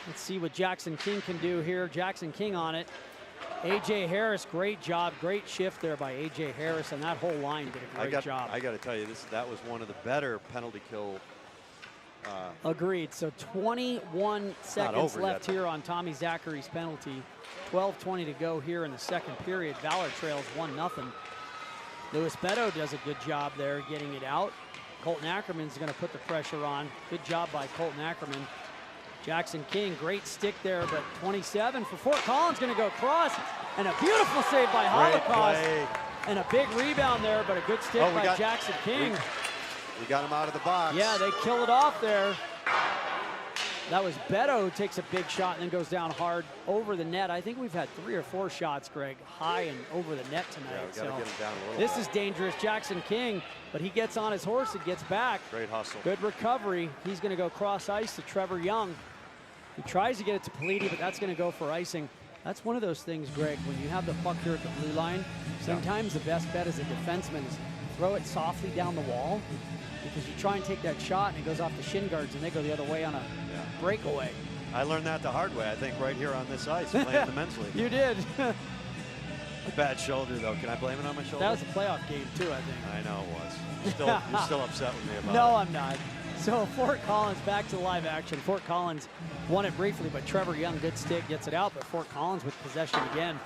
Let's see what Jackson King can do here. Jackson King on it. A.J. Harris, great job. Great shift there by A.J. Harris, and that whole line did a great job. I got to tell you, that was one of the better penalty kill. Agreed. So 21 seconds left yet, here on Tommy Zachary's penalty. 12:20 to go here in the second period. Valor trails 1-0. Louis Beto does a good job there getting it out. Colton Ackerman's going to put the pressure on. Good job by Colton Ackerman. Jackson King, great stick there, but 27 for Fort Collins, going to go cross, and a beautiful save by Holocaust, and a big rebound there, but a good stick by Jackson King. We got him out of the box. Yeah, they kill it off there. That was Beto who takes a big shot and then goes down hard over the net. I think we've had 3 or 4 shots, Greg, high and over the net tonight. Yeah, we got to get him down a little. This is dangerous. Jackson King, but he gets on his horse and gets back. Great hustle. Good recovery. He's going to go cross ice to Trevor Young. He tries to get it to Politi, but that's going to go for icing. That's one of those things, Greg, when you have the puck here at the blue line, sometimes the best bet as a defenseman is throw it softly down the wall, because you try and take that shot and it goes off the shin guards and they go the other way on a breakaway. I learned that the hard way, I think, right here on this ice, playing the men's league. You did. A bad shoulder, though. Can I blame it on my shoulder? That was a playoff game, too, I think. I know it was. You're still upset with me about it. No, I'm not. So Fort Collins back to live action. Fort Collins won it briefly, but Trevor Young, good stick, gets it out, but Fort Collins with possession again.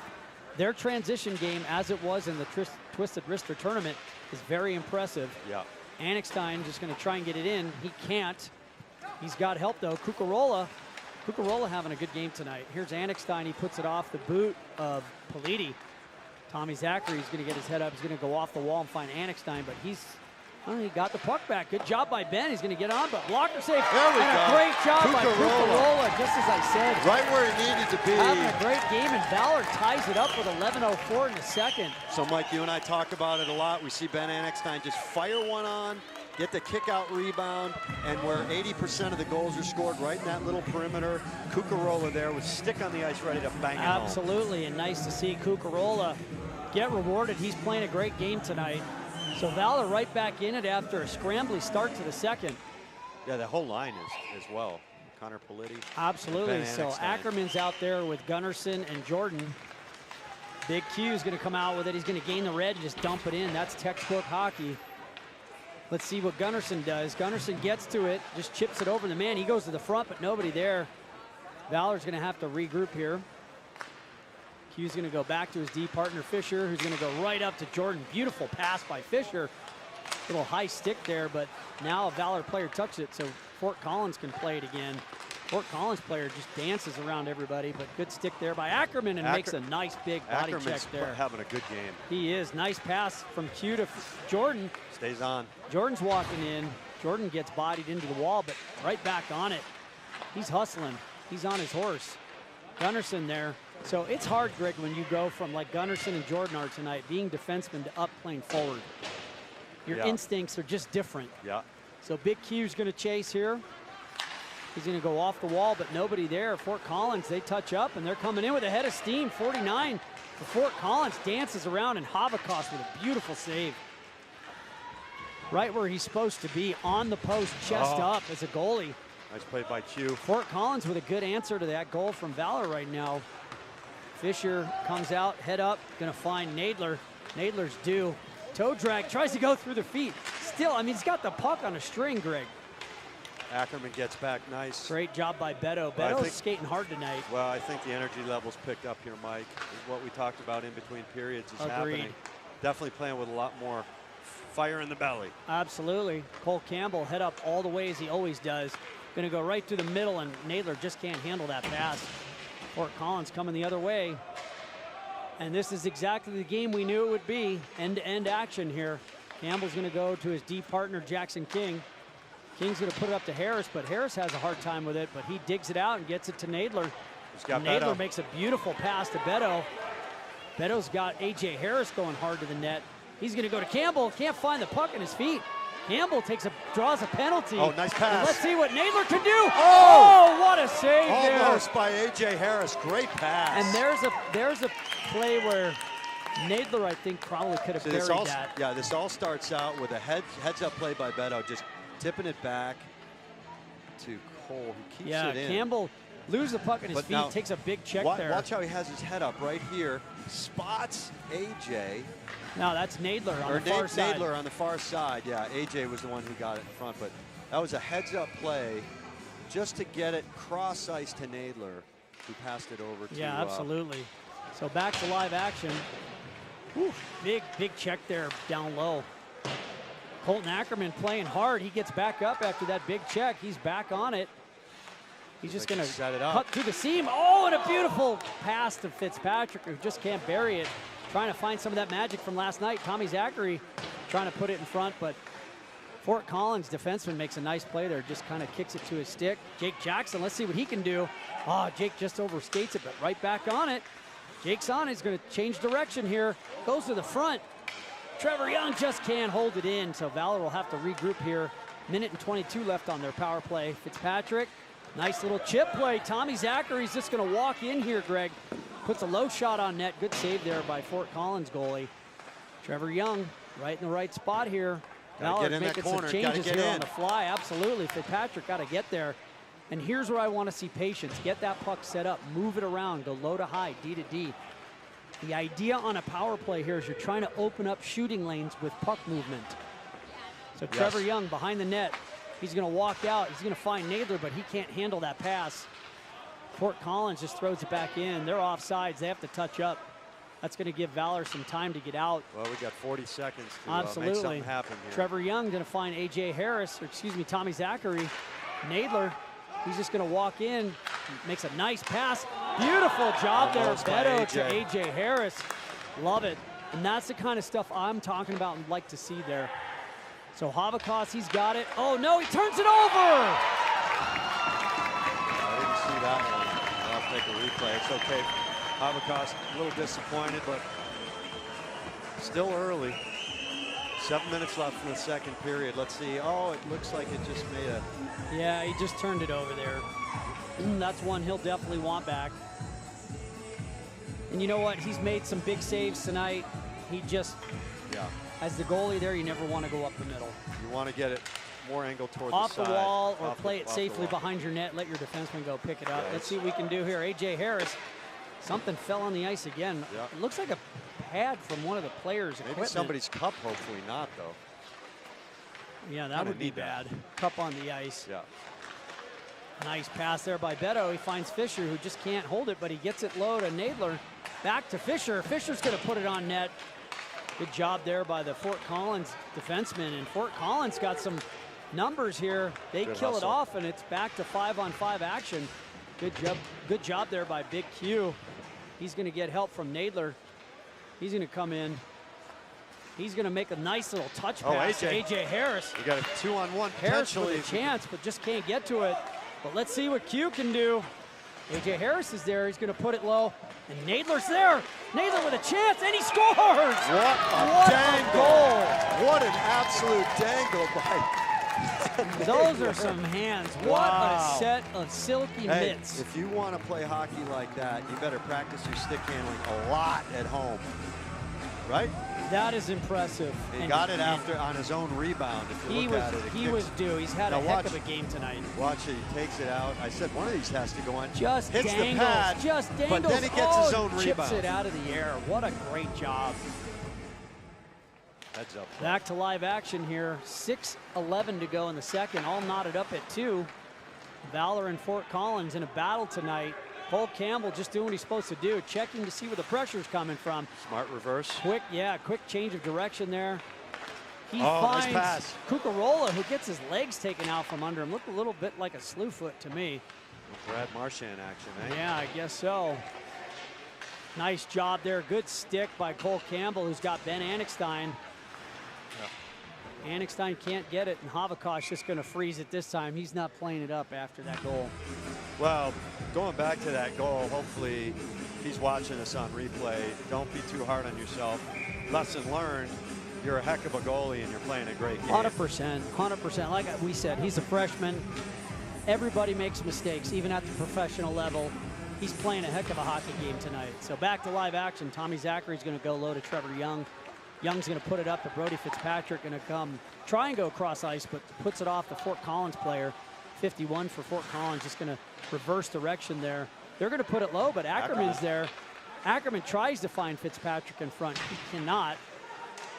Their transition game, as it was in the Twisted Wrister tournament, is very impressive. Yeah. Anixstein just going to try and get it in. He can't. He's got help, though. Cucarola having a good game tonight. Here's Anixstein. He puts it off the boot of Politi. Tommy Zachary's going to get his head up. He's going to go off the wall and find Anixstein, but he got the puck back. Good job by Ben. He's going to get on, but blocker safe. There we and go. A great job by Cucarola. Cucarola, just as I said. Right where he needed to be. Having a great game, and Valor ties it up with 11:04 in the second. So, Mike, you and I talk about it a lot. We see Ben Anixstein just fire one on, get the kick-out rebound, and where 80% of the goals are scored right in that little perimeter, Cucarola there with stick on the ice ready to bang it home. Absolutely, and nice to see Cucarola get rewarded. He's playing a great game tonight. So Valor right back in it after a scrambly start to the second. Yeah, the whole line is as well. Connor Politi. Absolutely. So Anixstein. Ackerman's out there with Gunnarsson and Jordan. Big Q is going to come out with it. He's going to gain the red and just dump it in. That's textbook hockey. Let's see what Gunnarsson does. Gunnarsson gets to it, just chips it over the man. He goes to the front, but nobody there. Valor's going to have to regroup here. Q's going to go back to his D partner, Fisher, who's going to go right up to Jordan. Beautiful pass by Fisher. Little high stick there, but now a Valor player touched it, so Fort Collins can play it again. Fort Collins player just dances around everybody, but good stick there by Ackerman and makes a nice big body Ackerman's check there. having a good game. He is. Nice pass from Q to Jordan. Stays on. Jordan's walking in. Jordan gets bodied into the wall, but right back on it. He's hustling. He's on his horse. Gunnarsson there. So it's hard, Greg, when you go from like Gunnarsson and Jordan are tonight, being defensemen to up playing forward. Your instincts are just different. Yeah. So Big Q's going to chase here. He's going to go off the wall, but nobody there. Fort Collins, they touch up, and they're coming in with a head of steam. 49 for Fort Collins, dances around, and Holocaust with a beautiful save. Right where he's supposed to be, on the post, chest up as a goalie. Nice play by Q. Fort Collins with a good answer to that goal from Valor right now. Fisher comes out, head up, going to find Nadler. Nadler's due. Toe drag, tries to go through the feet. Still, I mean, he's got the puck on a string, Greg. Ackerman gets back nice. Great job by Beto. Well, Beto's skating hard tonight. Well, I think the energy levels picked up here, Mike. What we talked about in between periods is happening. Definitely playing with a lot more fire in the belly. Absolutely. Cole Campbell head up all the way as he always does. Going to go right through the middle, and Nadler just can't handle that pass. Fort Collins coming the other way. And this is exactly the game we knew it would be. End-to-end action here. Campbell's going to go to his D partner, Jackson King. King's going to put it up to Harris, but Harris has a hard time with it, but he digs it out and gets it to Nadler. Nadler makes a beautiful pass to Beto. Beto's got A.J. Harris going hard to the net. He's going to go to Campbell. Can't find the puck in his feet. Campbell draws a penalty. Oh, nice pass. And let's see what Nadler can do. Oh, what a save almost by A.J. Harris. Great pass. And there's a play where Nadler, I think, probably could have buried that. Yeah, this all starts out with a heads-up play by Beto, just tipping it back to Cole, who keeps it in. Campbell loses the puck in his feet, takes a big check there. Watch how he has his head up right here, spots A.J. No, that's Nadler on the far side. Nadler on the far side, yeah. A.J. was the one who got it in front, but that was a heads-up play just to get it cross-ice to Nadler, who passed it over to... Yeah, absolutely. So back to live action. Whew, big check there down low. Colton Ackerman playing hard. He gets back up after that big check. He's back on it. He's just going to cut through the seam. Oh, and a beautiful pass to Fitzpatrick, who just can't bury it. Trying to find some of that magic from last night. Tommy Zachary trying to put it in front, but Fort Collins defenseman makes a nice play there. Just kind of kicks it to his stick. Jake Jackson, let's see what he can do. Oh, Jake just overskates it, but right back on it. Jake's on it. He's going to change direction here. Goes to the front. Trevor Young just can't hold it in, so Valor will have to regroup here. Minute and 22 left on their power play. Fitzpatrick, nice little chip play. Tommy Zachary's just going to walk in here, Greg. Puts a low shot on net. Good save there by Fort Collins goalie. Trevor Young right in the right spot here. Valor making some changes here on the fly. Absolutely. Fitzpatrick got to get there. And here's where I want to see patience. Get that puck set up. Move it around. Go low to high, D to D. The idea on a power play here is you're trying to open up shooting lanes with puck movement. So Trevor Young behind the net. He's going to walk out. He's going to find Nadler, but he can't handle that pass. Fort Collins just throws it back in. They're offsides. They have to touch up. That's going to give Valor some time to get out. Well, we got 40 seconds to make something happen here. Trevor Young going to find A.J. Harris, or excuse me, Tommy Zachary. Nadler, he's just going to walk in, makes a nice pass. Beautiful job there, Beto to A.J. Harris. Love it. And that's the kind of stuff I'm talking about and like to see there. So Havikas, he's got it. Oh, no, he turns it over. I didn't see that one. I'll take a replay. It's okay. Havikas a little disappointed, but still early. 7 minutes left in the second period. Let's see. Oh, it looks like it just made a... Yeah, he just turned it over there. That's one he'll definitely want back. And you know what? He's made some big saves tonight. He just, as the goalie there, you never want to go up the middle. You want to get it more angled toward off the side. Off the wall, or play it safely behind your net. Let your defenseman go pick it up. Let's see what we can do here. A.J. Harris, something fell on the ice again. It looks like a pad from one of the players' Maybe equipment. somebody's cup, hopefully not, though. Yeah, that would be bad. Cup on the ice. Yeah. Nice pass there by Beto. He finds Fisher, who just can't hold it, but he gets it low to Nadler. Back to Fisher. Fisher's going to put it on net. Good job there by the Fort Collins defenseman. And Fort Collins got some numbers here. They kill it off, and it's back to 5-on-5 action. Good job there by Big Q. He's going to get help from Nadler. He's going to come in. He's going to make a nice little touch pass to A.J. Harris. We got a 2-on-1 Harris with a chance, but just can't get to it. But let's see what Q can do. A.J. Harris is there. He's going to put it low. And Nadler's there. Nadler with a chance, and he scores! What a dangle! Goal! What an absolute dangle by... Those are some hands. What a set of silky mitts. If you want to play hockey like that, you better practice your stick handling a lot at home. Right? That is impressive. He got it after on his own rebound. If you look at it, he was due. He's had a heck of a game tonight. Watch it. He takes it out. I said one of these has to go on. Just hits dangles. The pad, just dangles. But then he gets his own rebound. Chips it out of the air. What a great job. Heads up. Back to live action here. 6:11 to go in the second. All knotted up at 2. Valor and Fort Collins in a battle tonight. Cole Campbell just doing what he's supposed to do, checking to see where the pressure's coming from. Smart reverse. Quick change of direction there. He nice finds pass. Cucarola, who gets his legs taken out from under him. Looked a little bit like a slew foot to me. Brad Marchand action, eh? Yeah, I guess so. Nice job there. Good stick by Cole Campbell, who's got Ben Anixstein. Anixstein can't get it, and Havakosh just going to freeze it this time. He's not playing it up after that goal. Well, going back to that goal, hopefully he's watching us on replay. Don't be too hard on yourself. Lesson learned, you're a heck of a goalie and you're playing a great game. 100%, 100%. Like we said, he's a freshman. Everybody makes mistakes, even at the professional level. He's playing a heck of a hockey game tonight. So back to live action. Tommy Zachary's going to go low to Trevor Young. Young's going to put it up to Brody Fitzpatrick, going to come try and go across ice, but puts it off the Fort Collins player. 51 for Fort Collins, just going to reverse direction there. They're going to put it low, but Ackerman's there. Ackerman tries to find Fitzpatrick in front. He cannot.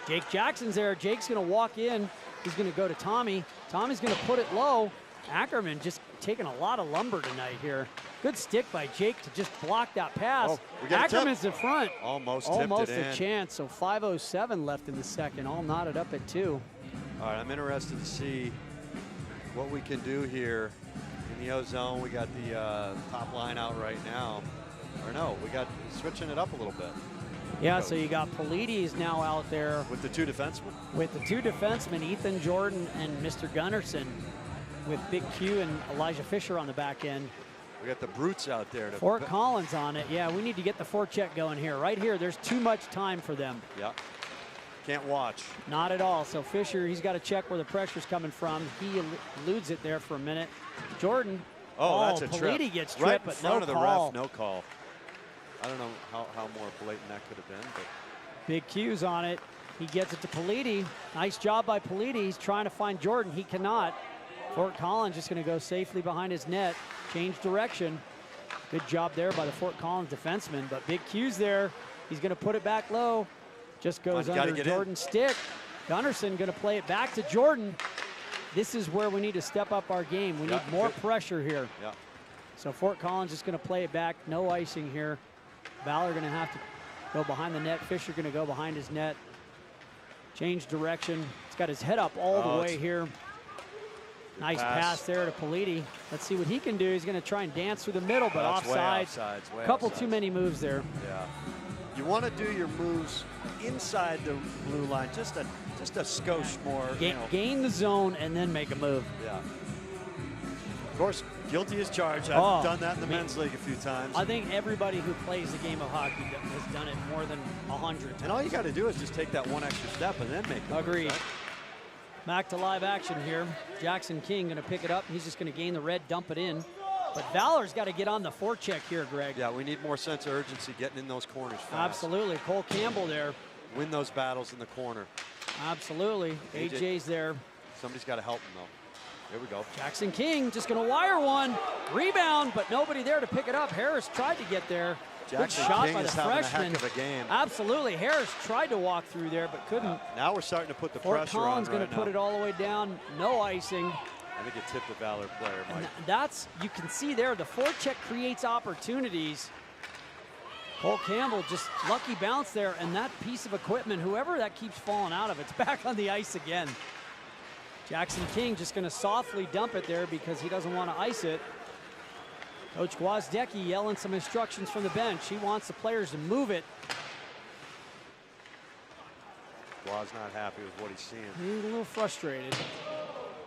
Jake Jackson's there. Jake's going to walk in. He's going to go to Tommy. Tommy's going to put it low. Ackerman just taking a lot of lumber tonight here. Good stick by Jake to just block that pass. Ackerman's in front. Almost a chance. So 5:07 left in the second. All knotted up at 2. All right, I'm interested to see what we can do here in the O-zone. We got the top line out right now. Or no, we got switching it up a little bit. Yeah, so you got Polides now out there. With the 2 defensemen? With the 2 defensemen, Ethan Jordan and Mr. Gunnarsson, with Big Q and Elijah Fisher on the back end. We got the brutes out there. Fort Collins on it. Yeah, we need to get the forecheck going here. Right here, there's too much time for them. Yeah. Can't watch. Not at all. So Fisher, he's got to check where the pressure's coming from. He eludes it there for a minute. Jordan. That's a trip. Politi gets tripped, right in but front no of the call. ref, no call. I don't know how more blatant that could have been, but. Big Q's on it. He gets it to Politi. Nice job by Politi. He's trying to find Jordan. He cannot. Fort Collins just going to go safely behind his net. Change direction. Good job there by the Fort Collins defenseman. But Big Q's there. He's going to put it back low. Just goes under Jordan's stick. Gunnarsson going to play it back to Jordan. This is where we need to step up our game. We need more pressure here. Yeah. So Fort Collins is going to play it back. No icing here. Valor going to have to go behind the net. Fisher going to go behind his net. Change direction. He's got his head up all the way here. Nice pass there to Politi. Let's see what he can do. He's going to try and dance through the middle, but offside. A couple too many moves there. Yeah. You want to do your moves inside the blue line, just a skosh more. Gain the zone and then make a move. Yeah. Of course, guilty as charged. I've done that in the men's league a few times. I think everybody who plays the game of hockey has done it more than 100 times. And all you got to do is just take that one extra step and then make it. Agreed. Moves, right? Back to live action here. Jackson King going to pick it up. He's just going to gain the red, dump it in. But Valor's got to get on the forecheck here, Greg. Yeah, we need more sense of urgency getting in those corners fast. Absolutely. Cole Campbell there. Win those battles in the corner. Absolutely. AJ's there. Somebody's got to help him, though. Here we go. Jackson King just going to wire one. Rebound, but nobody there to pick it up. Harris tried to get there. Jackson Good shot King by the is having freshman. a heck of a game. Absolutely. Harris tried to walk through there, but couldn't. Now we're starting to put the Fort pressure Collins on right going to put it all the way down. No icing. I think it tipped the Valor player, Mike. That's, you can see there, the forecheck creates opportunities. Cole Campbell just lucky bounce there, and that piece of equipment, whoever that keeps falling out of, it's back on the ice again. Jackson King just going to softly dump it there because he doesn't want to ice it. Coach Gwozdecki yelling some instructions from the bench. He wants the players to move it. Gwaz not happy with what he's seeing. He's a little frustrated.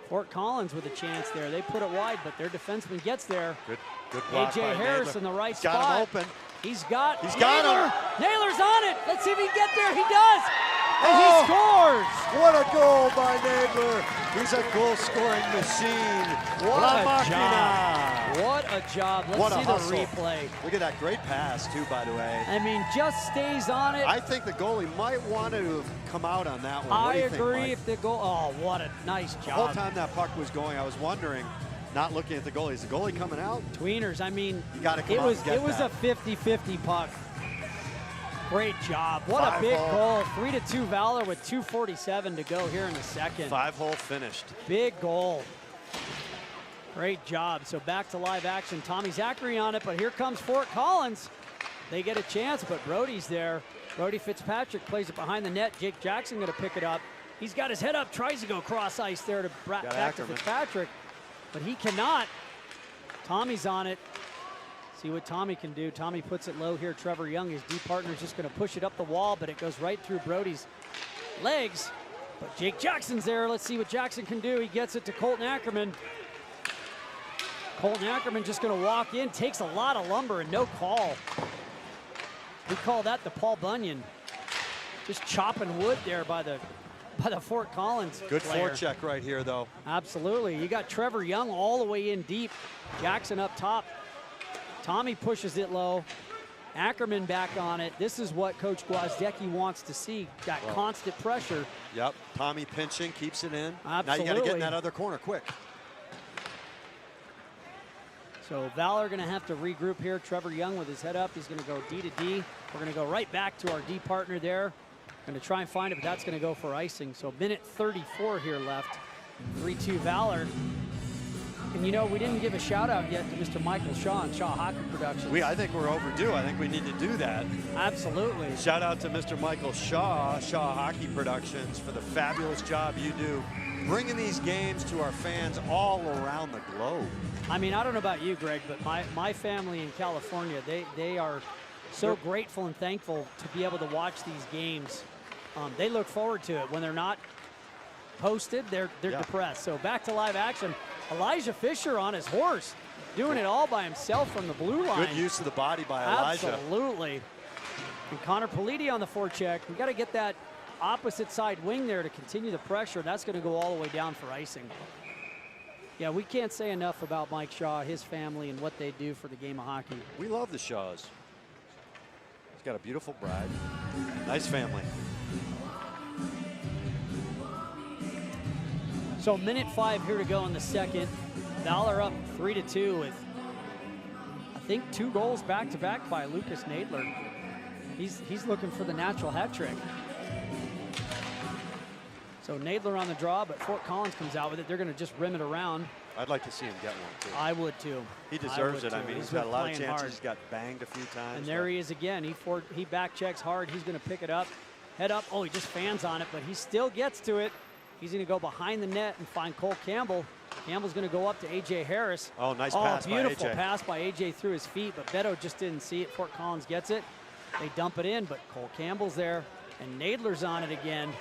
Fort Collins with a chance there. They put it wide, but their defenseman gets there. Good block by AJ Harris Naylor. in the right Got spot. him open. He's got Naylor. Naylor's on it. Let's see if he can get there. He does. And he scores. What a goal by Naylor. He's a goal-scoring machine. What a job. What a job. Let's see the replay. Look at that great pass, too, by the way. I mean, just stays on it. I think the goalie might want to have come out on that one. I agree if the goal. Oh, what a nice job. The whole time that puck was going, I was wondering, not looking at the goalie, is the goalie coming out? Tweeners, I mean, you gotta come it was out and get a that. 50-50 puck. Great job. What a big goal. 3-2 Valor with 2:47 to go here in the second. 5-hole finished. Big goal. Great job. So back to live action. Tommy Zachary on it, but here comes Fort Collins. They get a chance, but Brody's there. Brody Fitzpatrick plays it behind the net. Jake Jackson going to pick it up. He's got his head up, tries to go cross ice there to back to Fitzpatrick, but he cannot. Tommy's on it. See what Tommy can do. Tommy puts it low here. Trevor Young, his D partner, is just going to push it up the wall, but it goes right through Brody's legs. But Jake Jackson's there. Let's see what Jackson can do. He gets it to Colton Ackerman. Colton Ackerman just going to walk in, takes a lot of lumber and no call. We call that the Paul Bunyan. Just chopping wood there by the Fort Collins Good player. forecheck right here, though. Absolutely. You got Trevor Young all the way in deep. Jackson up top. Tommy pushes it low. Ackerman back on it. This is what Coach Gwozdecki wants to see. Got constant pressure. Yep. Tommy pinching, keeps it in. Absolutely. Now you got to get in that other corner quick. So Valor going to have to regroup here. Trevor Young with his head up. He's going to go D to D. We're going to go right back to our D partner there. Going to try and find it, but that's going to go for icing. So minute 34 here left. 3-2 Valor. And you know, we didn't give a shout out yet to Mr. Michael Shaw and Shaw Hockey Productions. I think we're overdue. I think we need to do that. Absolutely. Shout out to Mr. Michael Shaw, Shaw Hockey Productions, for the fabulous job you do bringing these games to our fans all around the globe. I mean, I don't know about you, Greg, but my family in California, they are so grateful and thankful to be able to watch these games. They look forward to it. When they're not posted, they're depressed. So back to live action. Elijah Fisher on his horse, doing it all by himself from the blue line. Good use of the body by Elijah. Absolutely. And Connor Politi on the forecheck. We got to get that opposite side wing there to continue the pressure. That's going to go all the way down for icing. Yeah, we can't say enough about Mike Shaw, his family, and what they do for the game of hockey. We love the Shaws. He's got a beautiful bride. Nice family. So minute 5 here to go in the second. Valor up 3-2 with, I think, 2 goals back-to-back by Lucas Nadler. He's looking for the natural hat trick. So Nadler on the draw, but Fort Collins comes out with it. They're going to just rim it around. I'd like to see him get one, too. I would, too. He deserves it. Too. I mean, he's got a lot of chances. He's got banged a few times. And there he is again. He back checks hard. He's going to pick it up. Head up. Oh, he just fans on it, but he still gets to it. He's going to go behind the net and find Cole Campbell. Campbell's going to go up to A.J. Harris. Oh, nice pass by A.J. Beautiful pass by A.J. through his feet, but Beto just didn't see it. Fort Collins gets it. They dump it in, but Cole Campbell's there, and Nadler's on it again.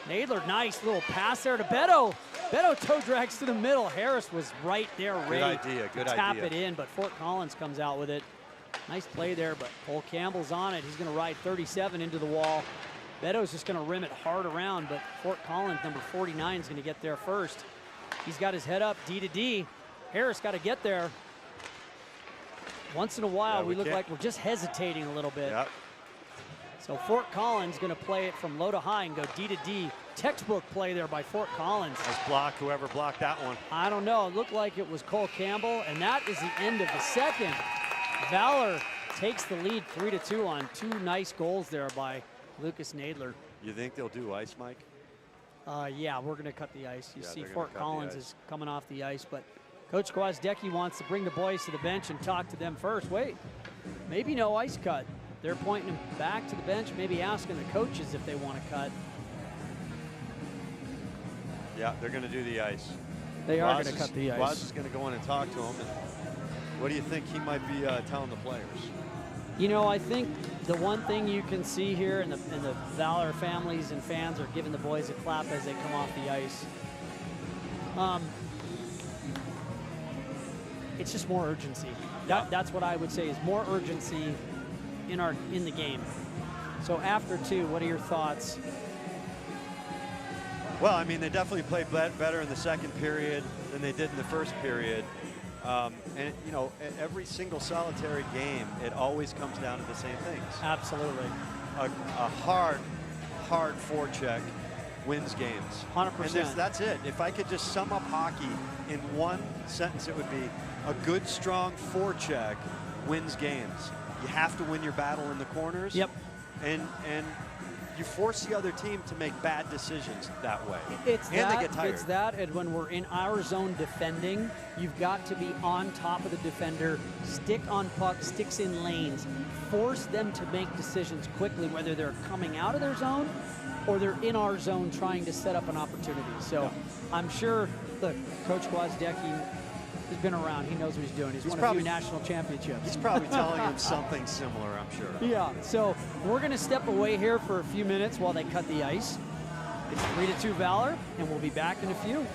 Nadler, nice little pass there to Beto. Beto toe drags to the middle. Harris was right there ready to tap it in, but Fort Collins comes out with it. Nice play there, but Cole Campbell's on it. He's going to ride 37 into the wall. Beto's just going to rim it hard around, but Fort Collins, number 49, is going to get there first. He's got his head up, D to D. Harris got to get there. Once in a while, we look like we're just hesitating a little bit. Yep. So Fort Collins going to play it from low to high and go D to D. Textbook play there by Fort Collins. Nice block, whoever blocked that one. I don't know. It looked like it was Cole Campbell, and that is the end of the second. Valor takes the lead 3-2 on 2 nice goals there by Lucas Nadler. You think they'll do ice, Mike? Yeah, we're going to cut the ice. You see Fort cut Collins is coming off the ice, but Coach Gwozdecki wants to bring the boys to the bench and talk to them first. Wait, maybe no ice cut. They're pointing them back to the bench, maybe asking the coaches if they want to cut. Yeah, they're going to do the ice. They are going to cut the ice. Waz is going to go in and talk to him. And what do you think he might be telling the players? You know, I think the one thing you can see here, and the Valor families and fans are giving the boys a clap as they come off the ice. It's just more urgency. That's what I would say is more urgency in the game. So after 2, what are your thoughts? Well, I mean, they definitely played better in the second period than they did in the first period. And, you know, every single solitary game, it always comes down to the same things. Absolutely. A hard forecheck wins games. 100%. And that's it. If I could just sum up hockey in one sentence, it would be a good, strong forecheck wins games. You have to win your battle in the corners. Yep. and you force the other team to make bad decisions that way. It's and that, they get tired. It's that, and when we're in our zone defending, you've got to be on top of the defender, stick on puck, sticks in lanes, force them to make decisions quickly, whether they're coming out of their zone or they're in our zone trying to set up an opportunity. So I'm sure, look, Coach Gwozdecki has been around. He knows what he's doing. He's won a few national championships. He's probably telling him something similar, I'm sure. Yeah, so we're going to step away here for a few minutes while they cut the ice. It's 3-2 Valor, and we'll be back in a few.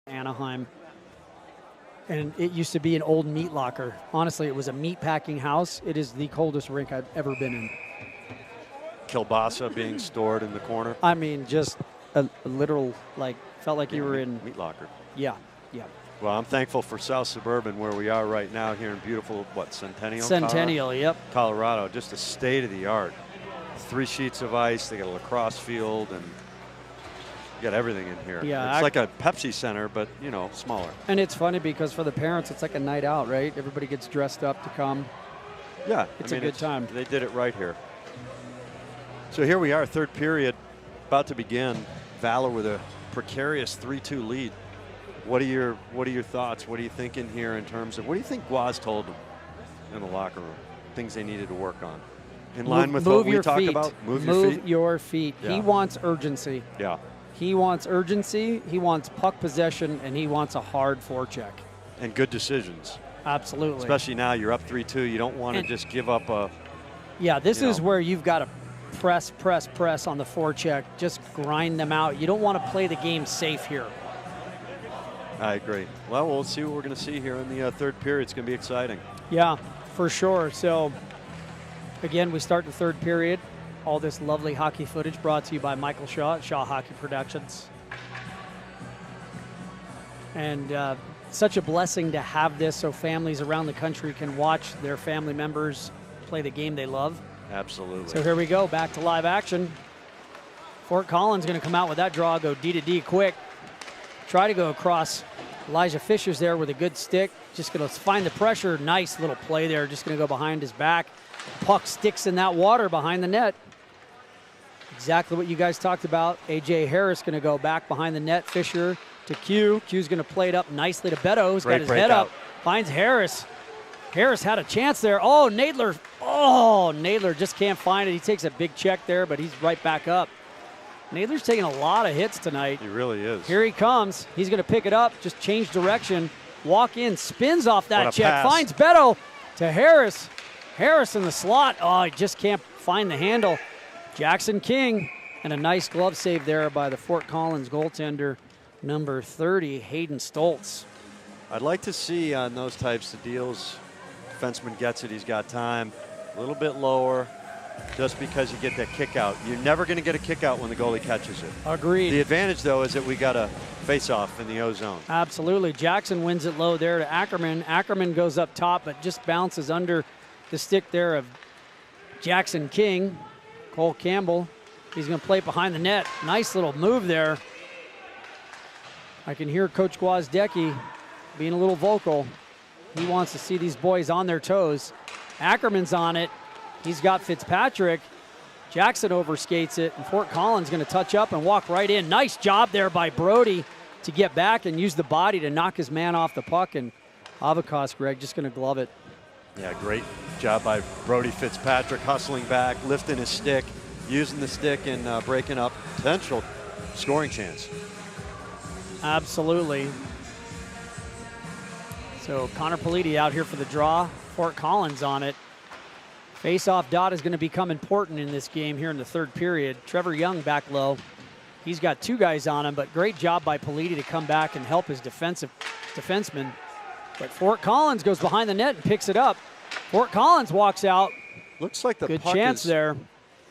Anaheim. And it used to be an old meat locker. Honestly, it was a meat packing house. It is the coldest rink I've ever been in. Kielbasa being stored in the corner. I mean, just a literal, like, felt like you were in. Meat locker. Yeah, yeah. Well, I'm thankful for South Suburban where we are right now here in beautiful, Centennial? Centennial, Colorado? yep. Colorado, just a state of the art. 3 sheets of ice, they got a lacrosse field, and you got everything in here. Yeah, it's like a Pepsi Center, but, you know, smaller. And it's funny because for the parents, it's like a night out, right? Everybody gets dressed up to come. Yeah. It's a good time. They did it right here. So here we are, third period, about to begin. Valor with a precarious 3-2 lead. What are your thoughts? What are you thinking here in terms of, what do you think Guaz told them in the locker room? Things they needed to work on. In line with what we talked about? Move your feet. Yeah. He wants urgency. Yeah. He wants urgency. He wants puck possession, and he wants a hard forecheck. And good decisions. Absolutely. Especially now you're up 3-2. You don't want to just give up a. Yeah, this is where you've got to press on the forecheck. Just grind them out. You don't want to play the game safe here. I agree. Well, we'll see what we're going to see here in the third period. It's going to be exciting. Yeah, for sure. So, again, we start the third period. All this lovely hockey footage brought to you by Michael Shaw at Shaw Hockey Productions. And such a blessing to have this so families around the country can watch their family members play the game they love. Absolutely. So here we go, back to live action. Fort Collins going to come out with that draw, go D to D quick. Try to go across. Elijah Fisher's there with a good stick. Just going to find the pressure. Nice little play there. Just going to go behind his back. Puck sticks in that water behind the net. Exactly what you guys talked about. A.J. Harris going to go back behind the net. Fisher to Q. Q's going to play it up nicely to Beto. He's got his head up. Finds Harris. Harris had a chance there. Oh, Nadler. Oh, Nadler just can't find it. He takes a big check there, but he's right back up. Nadler's taking a lot of hits tonight. He really is. Here he comes. He's going to pick it up, just change direction, walk in, spins off that check, pass. Finds Beto to Harris. Harris in the slot. Oh, he just can't find the handle. Jackson King, and a nice glove save there by the Fort Collins goaltender, number 30, Hayden Stoltz. I'd like to see on those types of deals, defenseman gets it, he's got time, a little bit lower, just because you get that kick out. You're never going to get a kick out when the goalie catches it. Agreed. The advantage, though, is that we got a face-off in the O zone. Absolutely. Jackson wins it low there to Ackerman. Ackerman goes up top, but just bounces under the stick there of Jackson King. Cole Campbell, he's going to play it behind the net. Nice little move there. I can hear Coach Gwozdecki being a little vocal. He wants to see these boys on their toes. Ackerman's on it. He's got Fitzpatrick. Jackson overskates it, and Fort Collins going to touch up and walk right in. Nice job there by Brody to get back and use the body to knock his man off the puck, and Avakos, Greg, just going to glove it. Yeah, great job by Brody Fitzpatrick, hustling back, lifting his stick, using the stick, and breaking up potential scoring chance. Absolutely. So Connor Politi out here for the draw. Fort Collins on it. Face-off dot is going to become important in this game here in the third period. Trevor Young back low. He's got 2 guys on him, but great job by Politi to come back and help his defenseman. But Fort Collins goes behind the net and picks it up. Fort Collins walks out. Looks like the good puck chance there.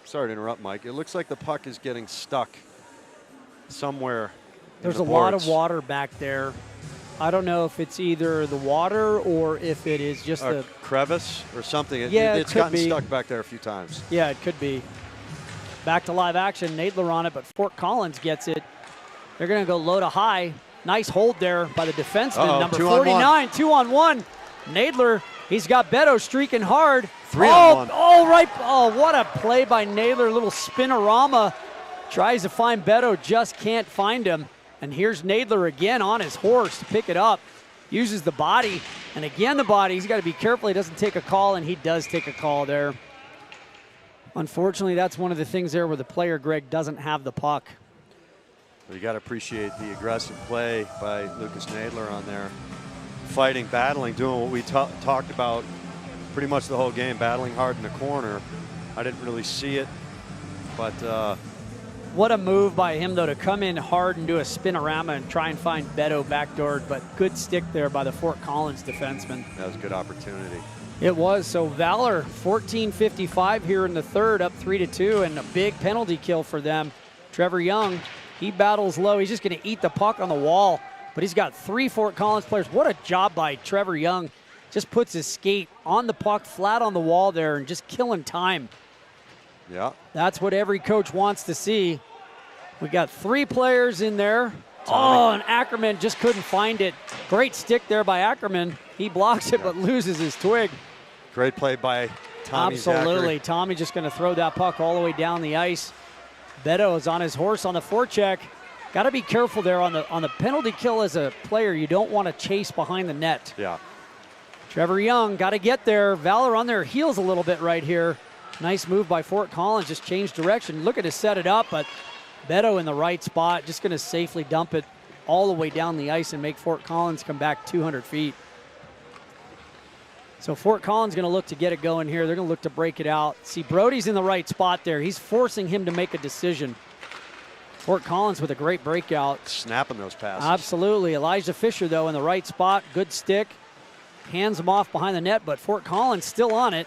Sorry to interrupt, Mike. It looks like the puck is getting stuck somewhere. There's a lot of water back there. I don't know if it's either the water or if it is just a crevice or something. Yeah, it's gotten stuck back there a few times. Yeah, it could be. Back to live action. Nadler on it, but Fort Collins gets it. They're going to go low to high. Nice hold there by the defenseman, number 49. 2-on-1. Nadler, he's got Beto streaking hard. 3-on-1. Oh, right. Oh, what a play by Nadler. Little spinorama. Tries to find Beto, just can't find him. And here's Nadler again on his horse to pick it up. Uses the body, and again the body. He's got to be careful he doesn't take a call, and he does take a call there. Unfortunately, that's one of the things there where the player, Greg, doesn't have the puck. You got to appreciate the aggressive play by Lucas Nadler on there. Fighting, battling, doing what we talked about pretty much the whole game, battling hard in the corner. I didn't really see it, but What a move by him, though, to come in hard and do a spinorama and try and find Beto backdoored, but good stick there by the Fort Collins defenseman. That was a good opportunity. It was. So Valor 14:55 here in the third, up 3-2, and a big penalty kill for them. Trevor Young, he battles low. He's just going to eat the puck on the wall, but he's got 3 Fort Collins players. What a job by Trevor Young. Just puts his skate on the puck, flat on the wall there, and just killing time. Yeah. That's what every coach wants to see. We got 3 players in there. Tommy. Oh, and Ackerman just couldn't find it. Great stick there by Ackerman. He blocks it, but loses his twig. Great play by Tommy. Absolutely. Zachary. Tommy just going to throw that puck all the way down the ice. Beto is on his horse on the forecheck. Got to be careful there on the penalty kill as a player. You don't want to chase behind the net. Yeah. Trevor Young got to get there. Valor on their heels a little bit right here. Nice move by Fort Collins. Just changed direction. Looking to set it up, but Beto in the right spot. Just going to safely dump it all the way down the ice and make Fort Collins come back 200 feet. So Fort Collins going to look to get it going here. They're going to look to break it out. See, Brody's in the right spot there. He's forcing him to make a decision. Fort Collins with a great breakout. Snapping those passes. Absolutely. Elijah Fisher, though, in the right spot. Good stick. Hands him off behind the net, but Fort Collins still on it.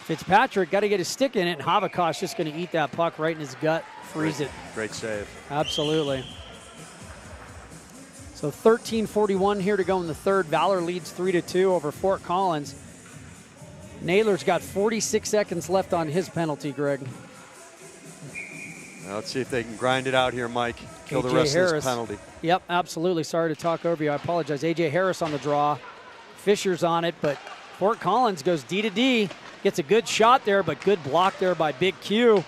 Fitzpatrick got to get his stick in it, and Havakash just going to eat that puck right in his gut, freeze it. Great save. Absolutely. So 13:41 here to go in the third. Valor leads 3-2 over Fort Collins. Naylor's got 46 seconds left on his penalty, Greg. Now let's see if they can grind it out here, Mike. Kill the A.J. rest Harris. of this penalty. Yep, absolutely. Sorry to talk over you. I apologize. A.J. Harris on the draw. Fisher's on it, but Fort Collins goes D to D. Gets a good shot there, but good block there by Big Q.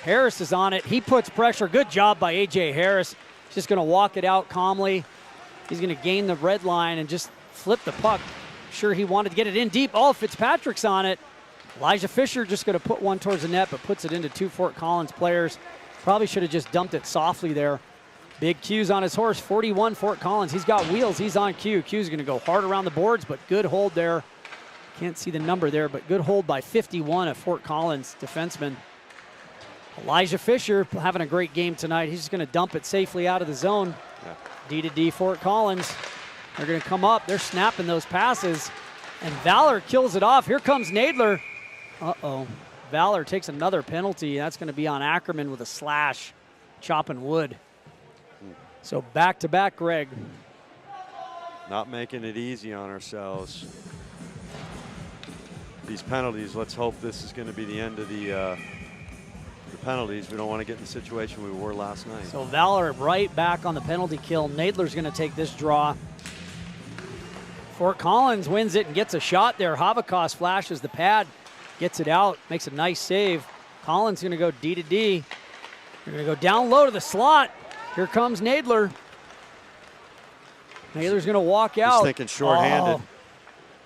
Harris is on it. He puts pressure. Good job by A.J. Harris. He's just going to walk it out calmly. He's going to gain the red line and just flip the puck. Sure, he wanted to get it in deep. Oh, Fitzpatrick's on it. Elijah Fisher just going to put one towards the net, but puts it into 2 Fort Collins players. Probably should have just dumped it softly there. Big Q's on his horse, 41 Fort Collins. He's got wheels. He's on Q. Q's going to go hard around the boards, but good hold there. Can't see the number there, but good hold by 51 of Fort Collins defenseman. Elijah Fisher having a great game tonight. He's just going to dump it safely out of the zone. Yeah. D to D Fort Collins. They're going to come up. They're snapping those passes. And Valor kills it off. Here comes Nadler. Uh-oh. Valor takes another penalty. That's going to be on Ackerman with a slash, chopping wood. So back-to-back, Greg. Not making it easy on ourselves. These penalties, let's hope this is going to be the end of the penalties. We don't want to get in the situation we were last night. So Valor right back on the penalty kill. Nadler's going to take this draw. Fort Collins wins it and gets a shot there. Havakash flashes the pad, gets it out, makes a nice save. Collins going to go D to D. They're going to go down low to the slot. Here comes Nadler. Nadler's going to walk out. He's thinking shorthanded. Oh,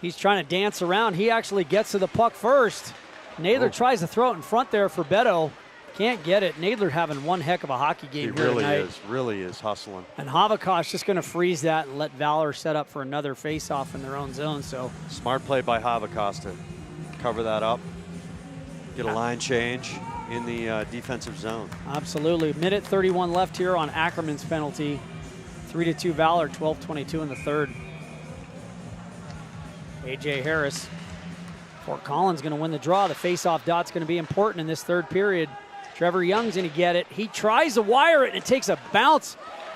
he's trying to dance around. He actually gets to the puck first. Nadler tries to throw it in front there for Beto. Can't get it. Nadler having one heck of a hockey game here tonight. He really is hustling. And Havakash just going to freeze that and let Valor set up for another face-off in their own zone. So Smart play by Havakash to cover that up. Get a line change in the defensive zone. Absolutely. Minute 31 left here on Ackerman's penalty. 3-2 Valor, 12:22 in the third. A.J. Harris. Fort Collins going to win the draw. The face-off dot's going to be important in this third period. Trevor Young's going to get it. He tries to wire it, and it takes a bounce.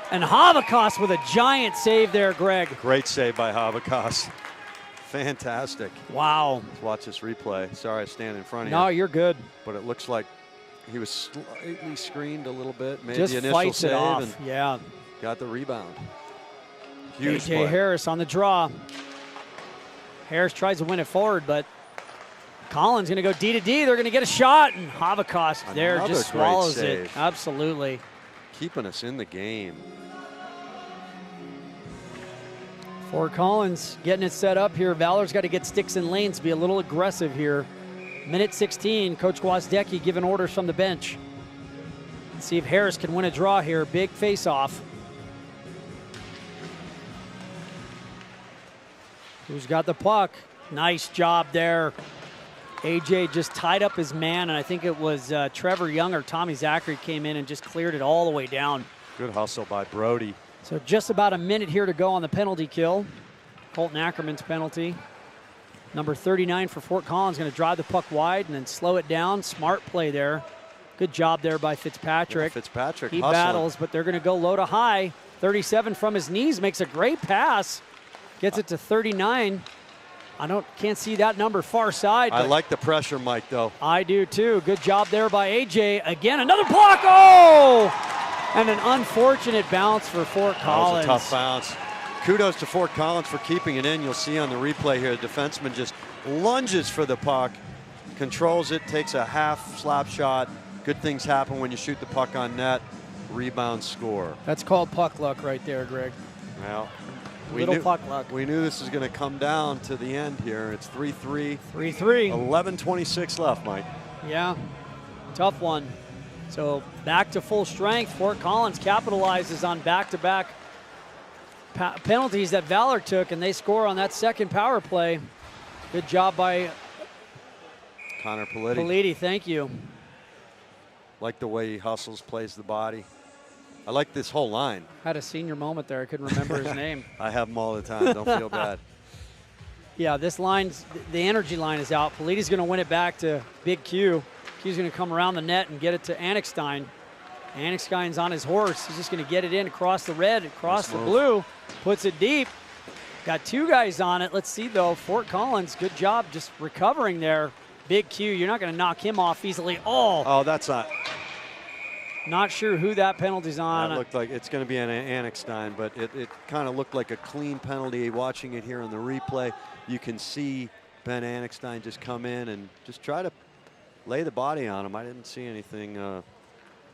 And Havakash with a giant save there, Greg. Great save by Havakash. Fantastic. Wow. Let's watch this replay. Sorry I stand in front of you. No, you're good. But it looks like he was slightly screened a little bit. Made Just the initial fights save it off. and Yeah. got the rebound. Huge A.J. play. Harris on the draw. Harris tries to win it forward, but Collins going to go D to D. They're going to get a shot, and Havakash there Another just great swallows save. it. Absolutely. Keeping us in the game. Fort Collins getting it set up here. Valor's got to get sticks and lanes, be a little aggressive here. Minute 16, Coach Gwozdecki giving orders from the bench. Let's see if Harris can win a draw here. Big face-off. Who's got the puck? Nice job there. AJ just tied up his man, and I think it was Trevor Young or Tommy Zachary came in and just cleared it all the way down. Good hustle by Brody. So just about a minute here to go on the penalty kill. Colton Ackerman's penalty. Number 39 for Fort Collins going to drive the puck wide and then slow it down. Smart play there. Good job there by Fitzpatrick. Yeah, Fitzpatrick He hustling. battles, but they're going to go low to high. 37 from his knees, makes a great pass. Gets it to 39. Can't see that number far side. I like the pressure, Mike, though. I do too. Good job there by AJ. Again, another block. Oh! And an unfortunate bounce for Fort Collins. That was a tough bounce. Kudos to Fort Collins for keeping it in. You'll see on the replay here, the defenseman just lunges for the puck, controls it, takes a half slap shot. Good things happen when you shoot the puck on net. Rebound, score. That's called puck luck right there, Greg. Well, Puck luck. We knew this was going to come down to the end here. It's 3-3. 3-3. 11:26 left, Mike. Yeah, tough one. So back to full strength. Fort Collins capitalizes on back-to-back penalties that Valor took, and they score on that second power play. Good job by Connor Politi. Politi, thank you. Like the way he hustles, plays the body. I like this whole line. Had a senior moment there. I couldn't remember his name. I have them all the time. Don't feel bad. Yeah, this line's, the energy line is out. Politi's going to win it back to Big Q. Q's going to come around the net and get it to Annickstein. Annickstein's on his horse. He's just going to get it in across the red, across the blue. Puts it deep. Got two guys on it. Let's see, though. Fort Collins, good job just recovering there. Big Q, you're not going to knock him off easily. Oh, that's not. Not sure who that penalty's on. It looked like it's going to be an Annickstein, but it kind of looked like a clean penalty. Watching it here on the replay, you can see Ben Annickstein just come in and just try to lay the body on him. I didn't see anything that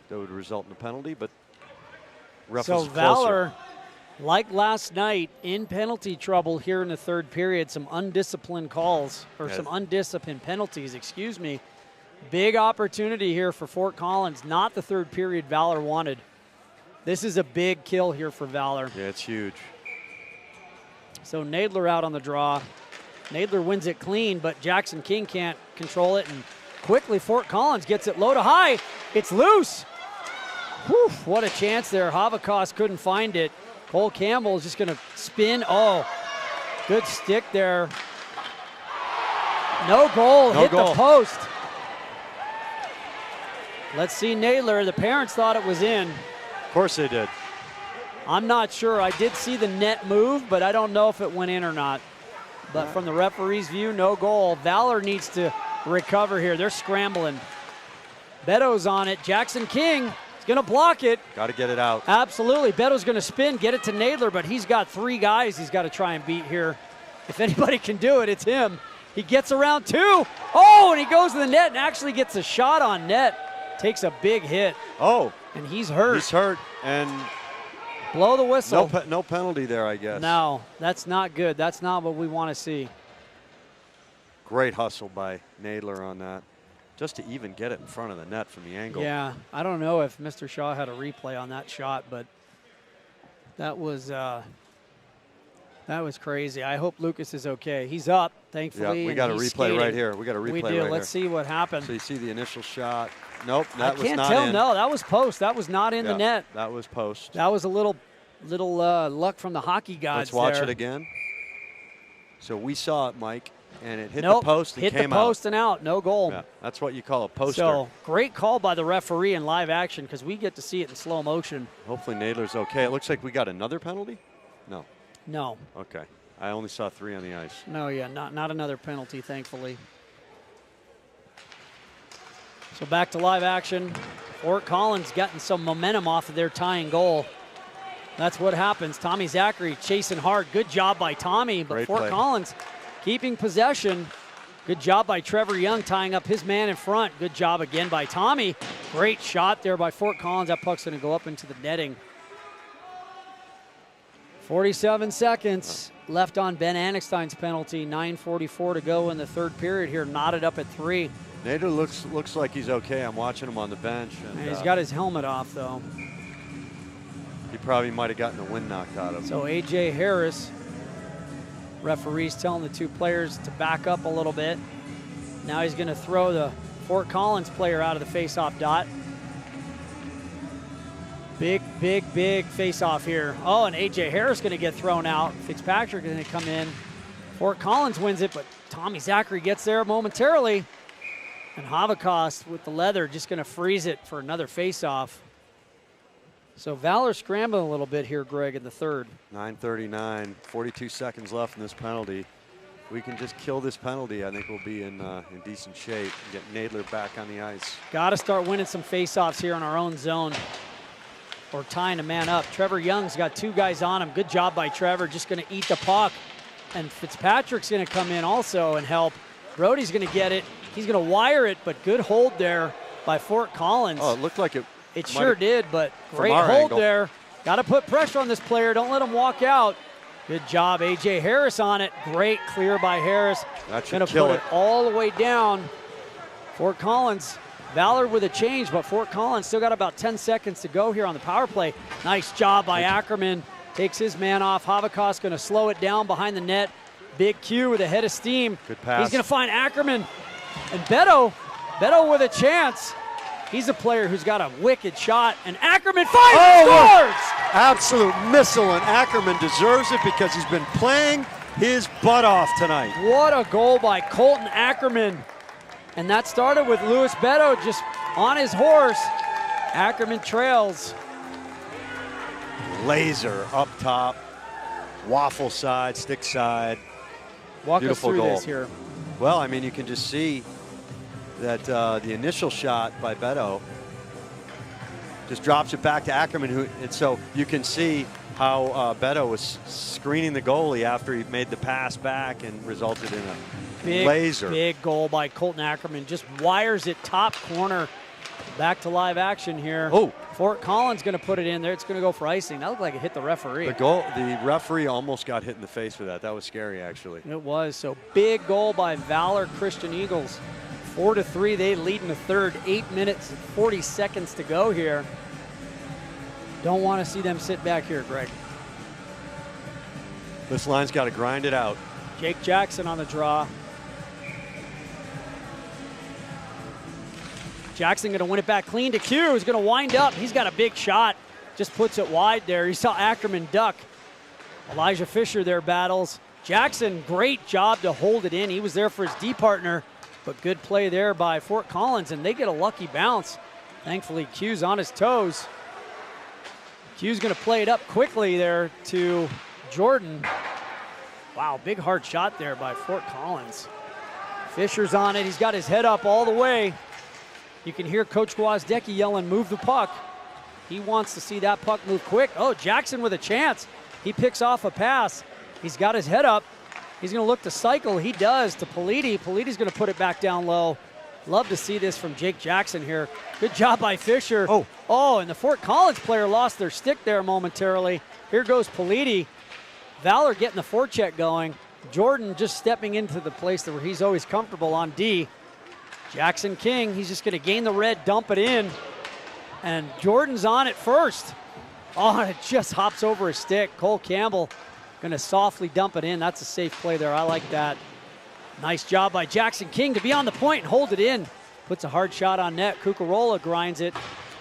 would result in a penalty, but ref was closer. Valor, like last night, in penalty trouble here in the third period. Some undisciplined calls, or some undisciplined penalties, excuse me. Big opportunity here for Fort Collins. Not the third period Valor wanted. This is a big kill here for Valor. Yeah, it's huge. So Nadler out on the draw. Nadler wins it clean, but Jackson King can't control it. And quickly Fort Collins gets it low to high. It's loose. Whew, what a chance there. Havakos couldn't find it. Cole Campbell is just going to spin. Oh, good stick there. No goal. Hit the post. Let's see Nadler. The parents thought it was in. Of course they did. I'm not sure. I did see the net move, but I don't know if it went in or not. But from the referee's view, no goal. Valor needs to recover here. They're scrambling. Beto's on it. Jackson King is going to block it. Got to get it out. Absolutely. Beto's going to spin, get it to Nadler, but he's got three guys he's got to try and beat here. If anybody can do it, it's him. He gets around two. Oh, and he goes to the net and actually gets a shot on net. Takes a big hit. Oh. And he's hurt. He's hurt. And blow the whistle. No penalty there, I guess. No, that's not good. That's not what we want to see. Great hustle by Nadler on that. Just to even get it in front of the net from the angle. Yeah, I don't know if Mr. Shaw had a replay on that shot, but that was crazy. I hope Lucas is okay. He's up, thankfully. Yeah, we got a replay right here. We got a replay right here. We do. Let's see what happened. So you see the initial shot. Nope, that was not in. I can't tell. No, that was post. That was not in the net. That was post. That was a little luck from the hockey gods. Let's watch there. it again. So we saw it, Mike, and it hit the post and came out. Hit the post and out. No goal. Yeah, that's what you call a poster. So great call by the referee in live action because we get to see it in slow motion. Hopefully Nadler's okay. It looks like we got another penalty. No. No. Okay. I only saw 3 on the ice. No, yeah, not another penalty, thankfully. So back to live action. Fort Collins getting some momentum off of their tying goal. That's what happens. Tommy Zachary chasing hard. Good job by Tommy, but Fort Collins keeping possession. Good job by Trevor Young tying up his man in front. Good job again by Tommy. Great shot there by Fort Collins. That puck's going to go up into the netting. 47 seconds left on Ben Annickstein's penalty. 9:44 to go in the third period here. Knotted up at 3. Nadler looks like he's okay. I'm watching him on the bench. And he's got his helmet off, though. He probably might have gotten the wind knocked out of him. So A.J. Harris, referees telling the two players to back up a little bit. Now he's going to throw the Fort Collins player out of the face-off dot. Big face-off here. Oh, and A.J. Harris going to get thrown out. Fitzpatrick is going to come in. Fort Collins wins it, but Tommy Zachary gets there momentarily. And Havikas with the leather just going to freeze it for another face-off. So Valor scrambling a little bit here, Greg, in the third. 9:39, 42 seconds left in this penalty. If we can just kill this penalty, I think we'll be in decent shape and get Nadler back on the ice. Got to start winning some face-offs here in our own zone, or tying a man up. Trevor Young's got 2 guys on him. Good job by Trevor, just going to eat the puck. And Fitzpatrick's going to come in also and help. Brody's going to get it. He's going to wire it, but good hold there by Fort Collins. Oh, it looked like it. It sure did, but great hold angle there. Got to put pressure on this player. Don't let him walk out. Good job, A.J. Harris on it. Great clear by Harris. That should Going to kill put it it all the way down. Fort Collins, Valor with a change, but Fort Collins still got about 10 seconds to go here on the power play. Nice job by Ackerman. Takes his man off. Havikas going to slow it down behind the net. Big Q with a head of steam. Good pass. He's going to find Ackerman. And Beto with a chance. He's a player who's got a wicked shot, and Ackerman finds and scores! Absolute missile, and Ackerman deserves it because he's been playing his butt off tonight. What a goal by Colton Ackerman. And that started with Louis Beto just on his horse. Ackerman trails. Laser up top, waffle side, stick side. Walk Beautiful us through goal. this here. Well, I mean, you can just see that the initial shot by Beto just drops it back to Ackerman, and so you can see how Beto was screening the goalie after he made the pass back and resulted in a laser. Big goal by Colton Ackerman. Just wires it top corner. Back to live action here. Oh. Fort Collins going to put it in there. It's going to go for icing. That looked like it hit the referee. The referee almost got hit in the face with that. That was scary, actually. It was. So big goal by Valor Christian Eagles. 4-3, they lead in the third. 8 minutes and 40 seconds to go here. Don't want to see them sit back here, Greg. This line's got to grind it out. Jake Jackson on the draw. Jackson going to win it back clean to Q, who's going to wind up. He's got a big shot. Just puts it wide there. You saw Ackerman duck. Elijah Fisher there battles. Jackson, great job to hold it in. He was there for his D partner, but good play there by Fort Collins, and they get a lucky bounce. Thankfully, Q's on his toes. Q's going to play it up quickly there to Jordan. Wow, big hard shot there by Fort Collins. Fisher's on it. He's got his head up all the way. You can hear Coach Gwozdecki yelling, move the puck. He wants to see that puck move quick. Oh, Jackson with a chance. He picks off a pass. He's got his head up. He's going to look to cycle. He does to Politi. Politi's going to put it back down low. Love to see this from Jake Jackson here. Good job by Fisher. Oh, and the Fort Collins player lost their stick there momentarily. Here goes Politi. Valor getting the forecheck going. Jordan just stepping into the place where he's always comfortable on D. Jackson King, he's just going to gain the red, dump it in. And Jordan's on it first. Oh, and it just hops over his stick. Cole Campbell going to softly dump it in. That's a safe play there. I like that. Nice job by Jackson King to be on the point and hold it in. Puts a hard shot on net. Cucarola grinds it.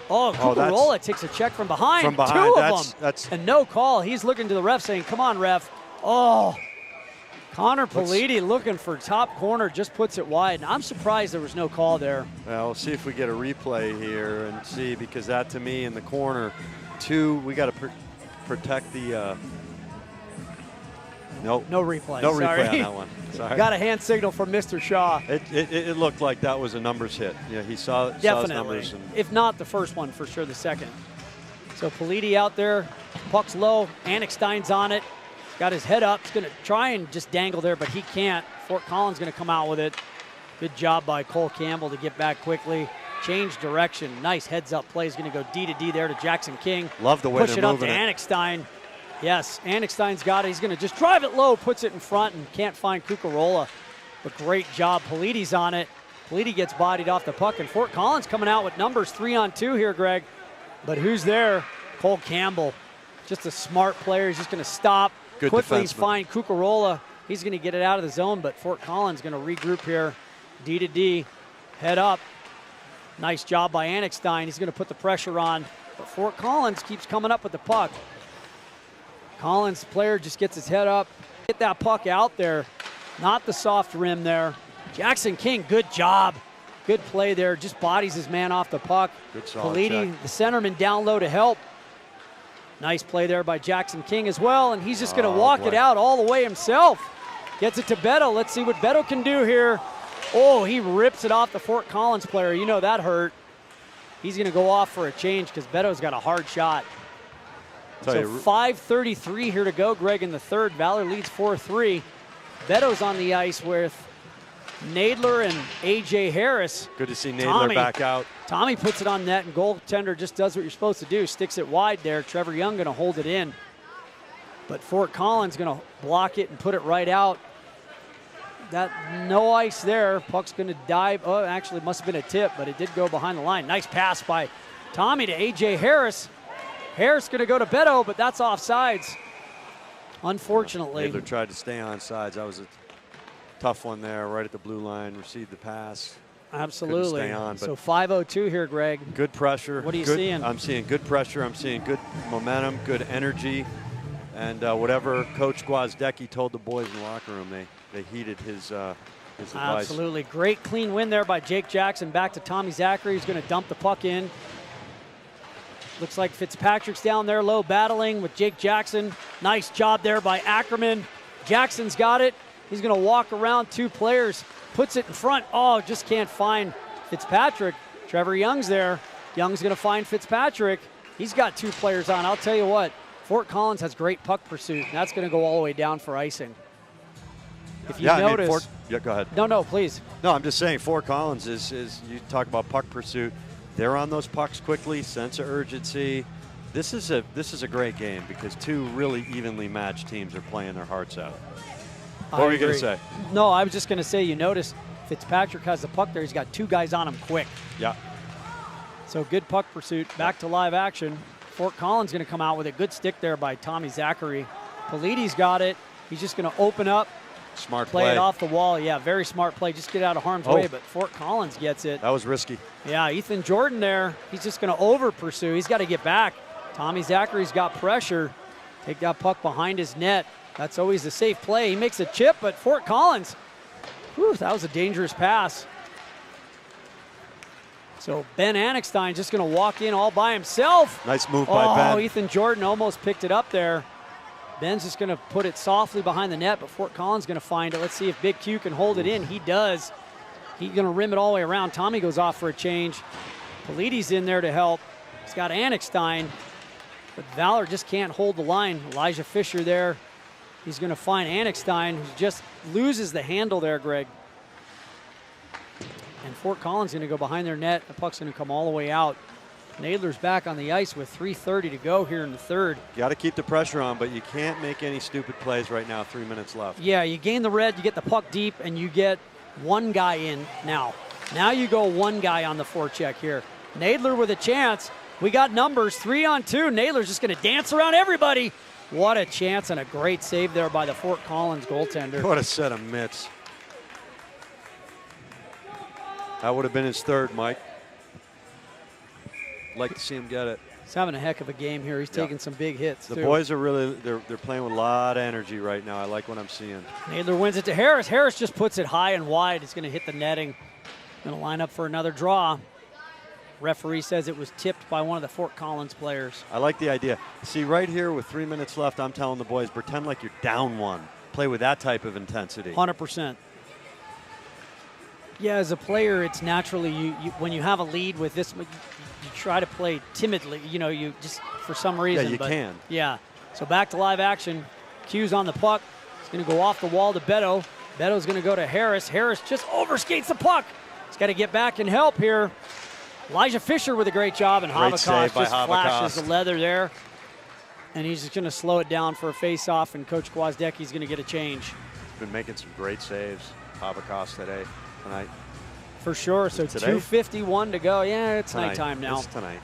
Oh, Cucarola takes a check from behind. From behind. Two of them. And no call. He's looking to the ref saying, come on, ref. Oh, Connor Politi looking for top corner, just puts it wide. And I'm surprised there was no call there. Well, we'll see if we get a replay here and see, because that to me in the corner, we got to protect the. No replay. No replay on that one. Sorry. Got a hand signal from Mr. Shaw. It looked like that was a numbers hit. Yeah, he saw his numbers. If not the first one, for sure the second. So Politi out there, puck's low. Annickstein's on it. Got his head up. He's going to try and just dangle there, but he can't. Fort Collins going to come out with it. Good job by Cole Campbell to get back quickly. Change direction. Nice heads-up play. He's going to go D to D there to Jackson King. Love the way they're moving it. Push it up to Annickstein. Yes, Annickstein's got it. He's going to just drive it low, puts it in front, and can't find Cucarola. But great job. Politi's on it. Politi gets bodied off the puck, and Fort Collins coming out with numbers 3-on-2 here, Greg. But who's there? Cole Campbell. Just a smart player. He's just going to stop. Good quickly defenseman. Find Cucarola. He's going to get it out of the zone, but Fort Collins going to regroup here. D to D, head up. Nice job by Annickstein. He's going to put the pressure on, but Fort Collins keeps coming up with the puck. Collins, player, just gets his head up. Get that puck out there. Not the soft rim there. Jackson King, good job. Good play there. Just bodies his man off the puck. Good solid Politi, check. the centerman, down low to help. Nice play there by Jackson King as well, and he's just going to walk it out all the way himself. Gets it to Beto. Let's see what Beto can do here. Oh, he rips it off the Fort Collins player. You know that hurt. He's going to go off for a change because Beto's got a hard shot. So 5:33 here to go, Greg, in the third. Valor leads 4-3. Beto's on the ice with Nadler and A.J. Harris. Good to see Nadler back out. Tommy puts it on net, and goaltender just does what you're supposed to do. Sticks it wide there. Trevor Young going to hold it in. But Fort Collins going to block it and put it right out. That no ice there. Puck's going to dive. Oh, actually, it must have been a tip, but it did go behind the line. Nice pass by Tommy to A.J. Harris. Harris going to go to Beto, but that's offsides, unfortunately. Nadler tried to stay on sides. That was a tough one there, right at the blue line. Received the pass. Absolutely. Stay on, so 5:02 here, Greg. Good pressure. What are you seeing? I'm seeing good pressure. I'm seeing good momentum, good energy. And whatever Coach Gwozdecki told the boys in the locker room, they heeded his advice. Absolutely. Great clean win there by Jake Jackson. Back to Tommy Zachary, who's going to dump the puck in. Looks like Fitzpatrick's down there low battling with Jake Jackson. Nice job there by Ackerman. Jackson's got it. He's going to walk around two players, puts it in front. Oh, just can't find Fitzpatrick. Trevor Young's there. Young's going to find Fitzpatrick. He's got two players on. I'll tell you what, Fort Collins has great puck pursuit, and that's going to go all the way down for icing. If you notice. Yeah, go ahead. No, please. No, I'm just saying Fort Collins is you talk about puck pursuit. They're on those pucks quickly, sense of urgency. This is a great game because two really evenly matched teams are playing their hearts out. What were you going to say? No, I was just going to say, you notice Fitzpatrick has the puck there. He's got two guys on him quick. Yeah. So good puck pursuit. Back to live action. Fort Collins going to come out with a good stick there by Tommy Zachary. Politi's got it. He's just going to open up. Smart play it off the wall. Yeah, very smart play. Just get out of harm's way, but Fort Collins gets it. That was risky. Yeah, Ethan Jordan there. He's just going to over pursue. He's got to get back. Tommy Zachary's got pressure. Take that puck behind his net. That's always a safe play. He makes a chip, but Fort Collins, whew, that was a dangerous pass. So Ben Annickstein just going to walk in all by himself. Nice move by Ben. Oh, Ethan Jordan almost picked it up there. Ben's just going to put it softly behind the net, but Fort Collins going to find it. Let's see if Big Q can hold it in. He does. He's going to rim it all the way around. Tommy goes off for a change. Politi's in there to help. He's got Annickstein, but Valor just can't hold the line. Elijah Fisher there. He's going to find Annickstein, who just loses the handle there, Greg. And Fort Collins going to go behind their net. The puck's going to come all the way out. Nadler's back on the ice with 3:30 to go here in the third. You got to keep the pressure on, but you can't make any stupid plays right now. 3 minutes left. Yeah, you gain the red, you get the puck deep, and you get one guy in now. Now you go one guy on the forecheck here. Nadler with a chance. We got numbers, 3-on-2. Nadler's just going to dance around everybody. What a chance and a great save there by the Fort Collins goaltender. What a set of mitts. That would have been his third, Mike. Like to see him get it. He's having a heck of a game here. He's taking some big hits. The boys are really, they're playing with a lot of energy right now. I like what I'm seeing. Nadler wins it to Harris. Harris just puts it high and wide. It's going to hit the netting. Going to line up for another draw. Referee says it was tipped by one of the Fort Collins players. I like the idea. See, right here with 3 minutes left, I'm telling the boys, pretend like you're down one. Play with that type of intensity. 100%. Yeah, as a player, it's naturally, you when you have a lead with this, you try to play timidly. You know, you just, for some reason. Yeah, you can. Yeah. So back to live action. Q's on the puck. It's going to go off the wall to Beto. Beto's going to go to Harris. Harris just overskates the puck. He's got to get back and help here. Elijah Fisher with a great job, and Habakost just flashes the leather there. And he's just going to slow it down for a face-off, and Coach Gwozdecki's going to get a change. He's been making some great saves, Habakost tonight. For sure. So 2:51 to go. Yeah, it's nighttime now. It's tonight.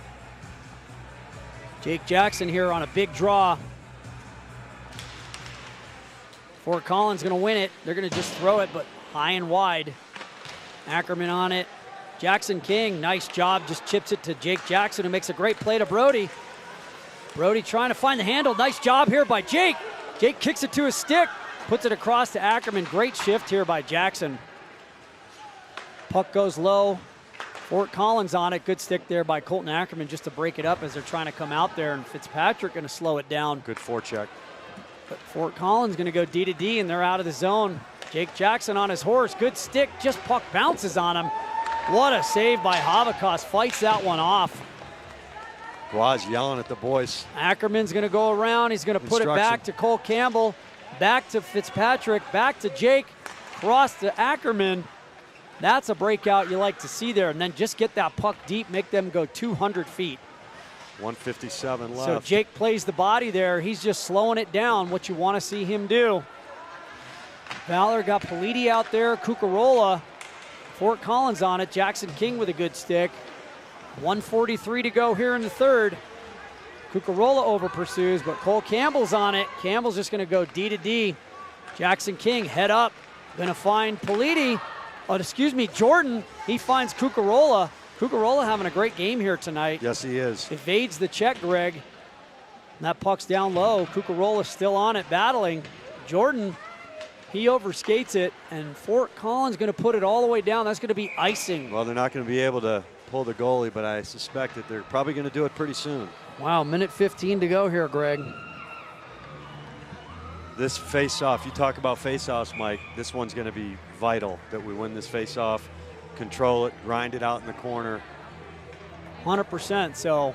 Jake Jackson here on a big draw. Fort Collins going to win it. They're going to just throw it, but high and wide. Ackerman on it. Jackson King, nice job, just chips it to Jake Jackson, who makes a great play to Brody. Brody trying to find the handle. Nice job here by Jake. Jake kicks it to his stick, puts it across to Ackerman. Great shift here by Jackson. Puck goes low. Fort Collins on it. Good stick there by Colton Ackerman just to break it up as they're trying to come out there, and Fitzpatrick going to slow it down. Good forecheck. But Fort Collins going to go D to D, and they're out of the zone. Jake Jackson on his horse. Good stick. Just puck bounces on him. What a save by Havikas. Fights that one off. Guaz yelling at the boys. Ackerman's going to go around. He's going to put it back to Cole Campbell. Back to Fitzpatrick. Back to Jake. Cross to Ackerman. That's a breakout you like to see there. And then just get that puck deep. Make them go 200 feet. 1:57 left. So Jake plays the body there. He's just slowing it down, what you want to see him do. Valor got Politi out there. Cucarola. Fort Collins on it. Jackson King with a good stick. 1:43 to go here in the third. Cucarola over pursues, but Cole Campbell's on it. Campbell's just going to go D to D. Jackson King head up. Going to find Politi. Oh, excuse me, Jordan. He finds Cucarola. Cucarola having a great game here tonight. Yes, he is. Evades the check, Greg. And that puck's down low. Cucarola's still on it, battling. Jordan, he overskates it, and Fort Collins going to put it all the way down. That's going to be icing. Well, they're not going to be able to pull the goalie, but I suspect that they're probably going to do it pretty soon. Wow, minute 15 to go here, Greg. This face-off, you talk about face-offs, Mike, this one's going to be vital that we win this face-off, control it, grind it out in the corner. 100%. So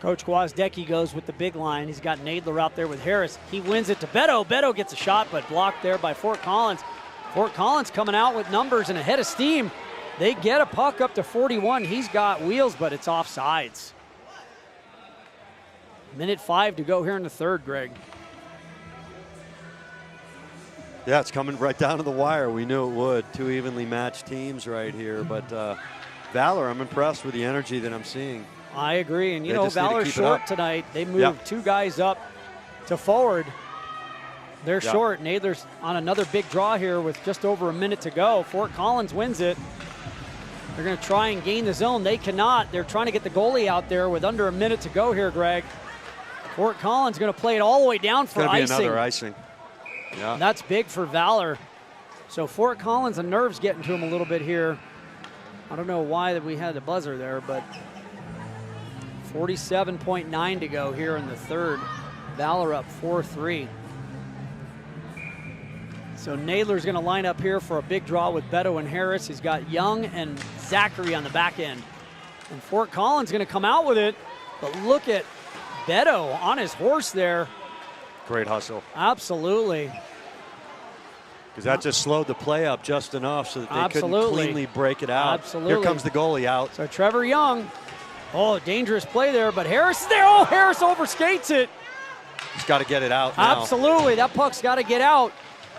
Coach Gwozdecki goes with the big line. He's got Nadler out there with Harris. He wins it to Beto. Beto gets a shot, but blocked there by Fort Collins. Fort Collins coming out with numbers and ahead of steam. They get a puck up to 41. He's got wheels, but it's offsides. Minute 5 to go here in the third, Greg. Yeah, it's coming right down to the wire. We knew it would. Two evenly matched teams right here. But Valor, I'm impressed with the energy that I'm seeing. I agree. And, you They know, just need to Valor's keep it short up. tonight. They moved two guys up to forward. They're Yeah. short. Nadler's on another big draw here with just over a minute to go. Fort Collins wins it. They're going to try and gain the zone. They cannot. They're trying to get the goalie out there with under a minute to go here, Greg. Fort Collins going to play it all the way down for It's going to be icing. another icing. Yeah. That's big for Valor. So Fort Collins, the nerves getting to him a little bit here. I don't know why that we had the buzzer there, but 47.9 to go here in the third. Valor up 4-3. So Nadler's going to line up here for a big draw with Beto and Harris. He's got Young and Zachary on the back end. And Fort Collins going to come out with it. But look at Beto on his horse there. Great hustle. Absolutely. Because that just slowed the play up just enough so that they Absolutely. couldn't cleanly break it out. Absolutely. Here comes the goalie out. So Trevor Young. Oh, dangerous play there, but Harris is there. Oh, Harris overskates it. He's got to get it out now. Absolutely. That puck's got to get out.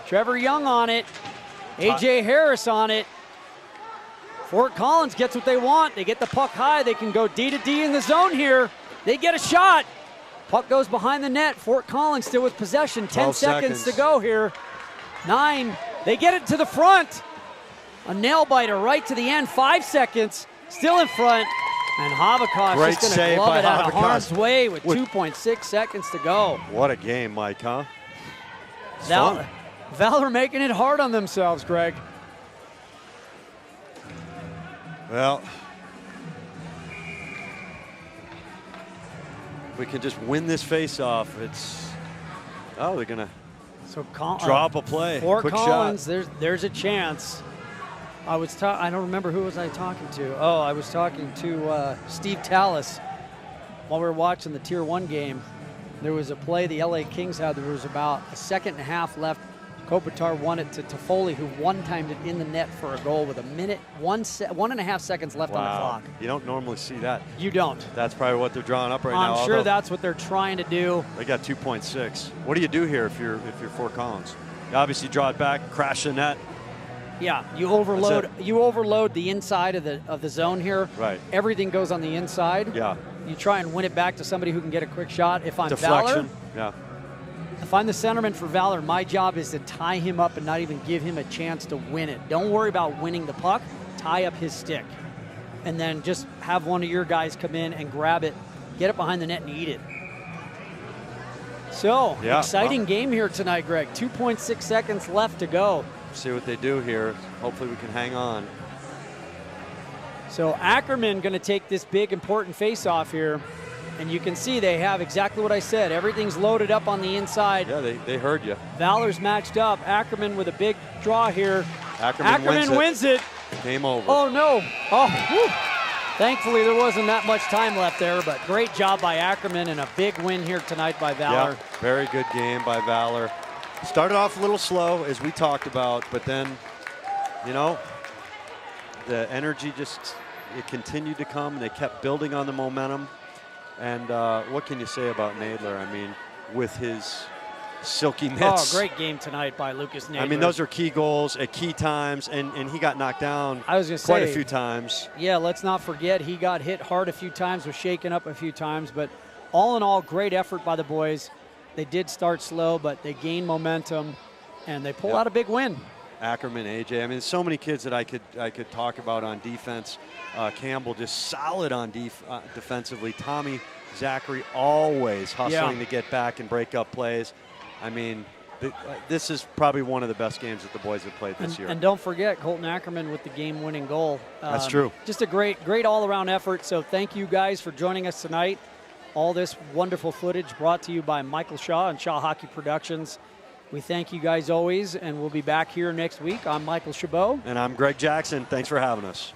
Trevor Young on it. A.J. Harris on it. Fort Collins gets what they want. They get the puck high. They can go D to D in the zone here. They get a shot. Puck goes behind the net. Fort Collins still with possession. 10 seconds to go here. 9. They get it to the front. A nail biter right to the end. 5 seconds. Still in front. And Havikas Great just going to save glove by it out of Havikas. harm's way with 2.6 seconds to go. What a game, Mike, huh? It's Valor, fun. Valor making it hard on themselves, Greg. Well, we can just win this face-off. It's, oh, they're going to So drop a play. Fort Quick Collins, shot. there's a chance. I don't remember who was I talking to. Oh, I was talking to Steve Tallis while we were watching the Tier 1 game. There was a play the LA Kings had. There was about a second and a half left. Kopitar won it to Toffoli, who one-timed it in the net for a goal with a minute, 1.5 seconds left on the clock. You don't normally see that. You don't. That's probably what they're drawing up right now. I'm sure although that's what they're trying to do. They got 2.6. What do you do here if you're Fort Collins? You obviously draw it back, crash the net. Yeah, you overload the inside of the zone here. Right. Everything goes on the inside. Yeah. You try and win it back to somebody who can get a quick shot. If I'm Deflection. Valor, Yeah. if I'm the centerman for Valor, my job is to tie him up and not even give him a chance to win it. Don't worry about winning the puck. tie up his stick, and then just have one of your guys come in and grab it, get it behind the net and eat it. So, Yeah, exciting game here tonight, Greg. 2.6 seconds left to go. See what they do here. Hopefully we can hang on. So Ackerman going to take this big, important face-off here. And you can see they have exactly what I said. Everything's loaded up on the inside. Yeah, they heard you. Valor's matched up. Ackerman with a big draw here. Ackerman wins it. Game over. Oh, no. Oh, whew. Thankfully, there wasn't that much time left there, but great job by Ackerman and a big win here tonight by Valor. Yeah, very good game by Valor. Started off a little slow, as we talked about, but then, you know, the energy it continued to come. They kept building on the momentum. And what can you say about Nadler? I mean, with his silky mitts. Oh, great game tonight by Lucas Nadler. I mean, those are key goals at key times, and he got knocked down I was gonna quite say, a few times. Yeah, let's not forget he got hit hard a few times, was shaken up a few times, but all in all, great effort by the boys. They did start slow, but they gained momentum, and they pull out a big win. Ackerman, AJ. I mean, so many kids that I could talk about on defense. Campbell just solid on defensively. Tommy, Zachary always hustling to get back and break up plays. I mean, this is probably one of the best games that the boys have played this year. And don't forget Colton Ackerman with the game-winning goal. That's true. Just a great all-around effort. So thank you guys for joining us tonight. All this wonderful footage brought to you by Michael Shaw and Shaw Hockey Productions. We thank you guys always, and we'll be back here next week. I'm Michael Chabot. And I'm Greg Jackson. Thanks for having us.